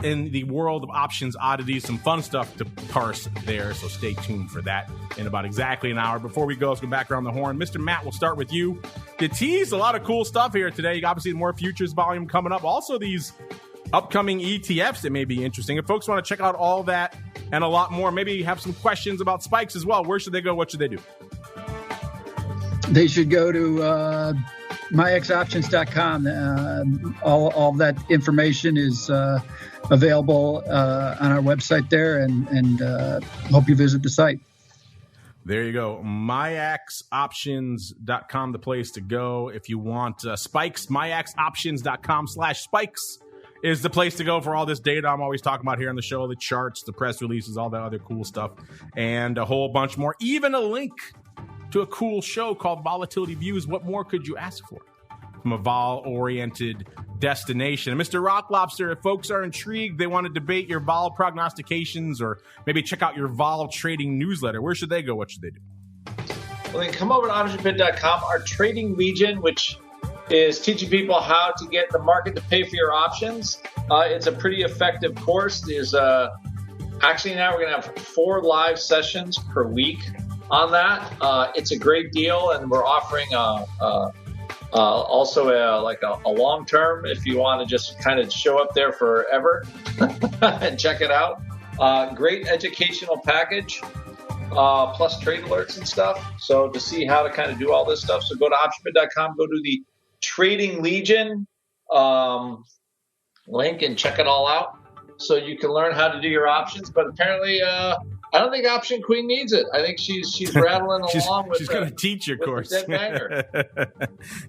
in the world of options oddities. Some fun stuff to parse there, so stay tuned for that in about exactly an hour. Before we go, let's go back around the horn. Mr. Matt, we'll start with you. You teased a lot of cool stuff here today. Obviously, more futures volume coming up. Also, these upcoming ETFs that may be interesting. If folks want to check out all that and a lot more, maybe have some questions about spikes as well, where should they go? What should they do? They should go to MIAXoptions.com. All that information is available on our website there, and hope you visit the site. There you go. MIAXoptions.com, the place to go if you want spikes. MIAXoptions.com/spikes is the place to go for all this data I'm always talking about here on the show, the charts, the press releases, all that other cool stuff, and a whole bunch more. Even a link to a cool show called Volatility Views. What more could you ask for from a vol-oriented destination. And Mr. Rock Lobster, if folks are intrigued, they want to debate your vol prognostications or maybe check out your vol trading newsletter, where should they go? What should they do? Well, then come over to optionpit.com. Our trading legion, which is teaching people how to get the market to pay for your options. It's a pretty effective course. There's actually now we're going to have 4 live sessions per week on that. It's a great deal, and we're offering also a long term if you want to just kind of show up there forever and check it out. Great educational package, plus trade alerts and stuff. So to see how to kind of do all this stuff, so go to optionpit.com, go to the Trading Legion link and check it all out so you can learn how to do your options. But apparently, I don't think Option Queen needs it. I think she's rattling along with. She's going to teach your course.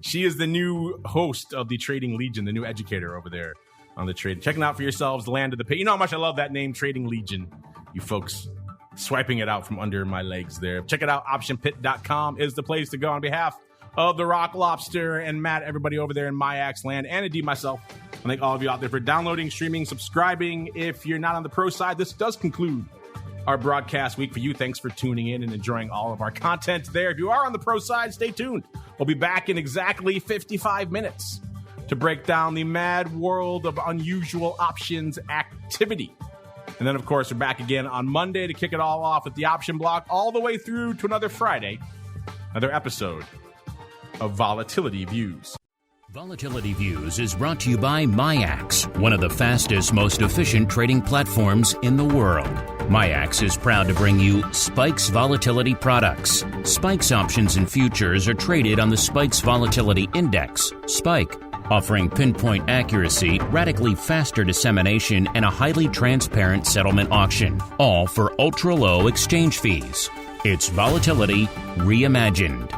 She is the new host of the Trading Legion, the new educator over there on the trade. Checking out for yourselves the land of the pit. You know how much I love that name, Trading Legion. You folks swiping it out from under my legs there. Check it out. Optionpit.com is the place to go on behalf of the Rock Lobster and Matt, everybody over there in MIAX land, and indeed myself. I thank all of you out there for downloading, streaming, subscribing. If you're not on the pro side, this does conclude our broadcast week for you. Thanks for tuning in and enjoying all of our content there. If you are on the pro side, stay tuned. We'll be back in exactly 55 minutes to break down the mad world of unusual options activity. And then, of course, we're back again on Monday to kick it all off with the option block all the way through to another Friday, another episode of Volatility Views. Volatility Views is brought to you by MIAX, one of the fastest, most efficient trading platforms in the world. MIAX is proud to bring you Spikes Volatility products. Spikes options and futures are traded on the Spikes Volatility Index, Spike, offering pinpoint accuracy, radically faster dissemination, and a highly transparent settlement auction, all for ultra-low exchange fees. It's volatility reimagined.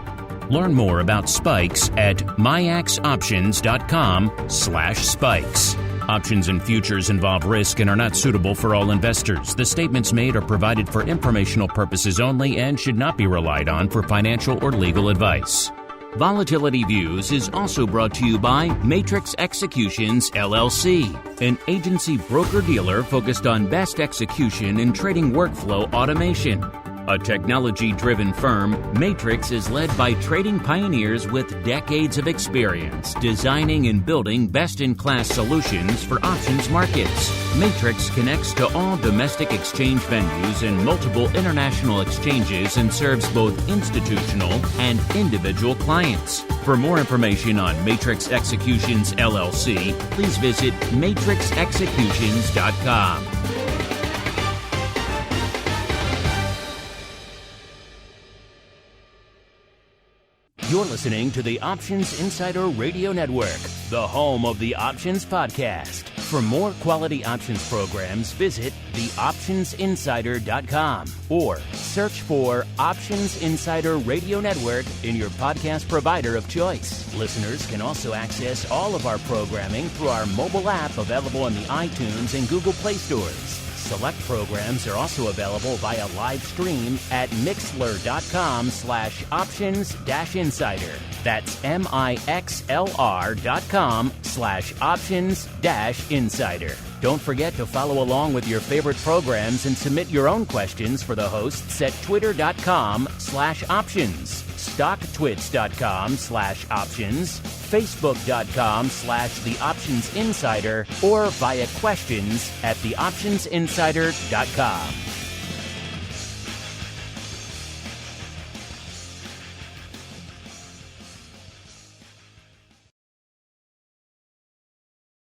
Learn more about Spikes at miaxoptions.com/spikes. Options and futures involve risk and are not suitable for all investors. The statements made are provided for informational purposes only and should not be relied on for financial or legal advice. Volatility Views is also brought to you by Matrix Executions, LLC, an agency broker-dealer focused on best execution in trading workflow automation. A technology-driven firm, Matrix is led by trading pioneers with decades of experience designing and building best-in-class solutions for options markets. Matrix connects to all domestic exchange venues and multiple international exchanges and serves both institutional and individual clients. For more information on Matrix Executions, LLC, please visit matrixexecutions.com. You're listening to the Options Insider Radio Network, the home of the Options Podcast. For more quality options programs, visit theoptionsinsider.com or search for Options Insider Radio Network in your podcast provider of choice. Listeners can also access all of our programming through our mobile app available in the iTunes and Google Play stores. Select programs are also available via live stream at mixlr.com/options-insider. That's mixlr.com/options-insider. Don't forget to follow along with your favorite programs and submit your own questions for the hosts at twitter.com/options, stocktwits.com/options, facebook.com/theoptionsinsider, or via questions at theoptionsinsider.com.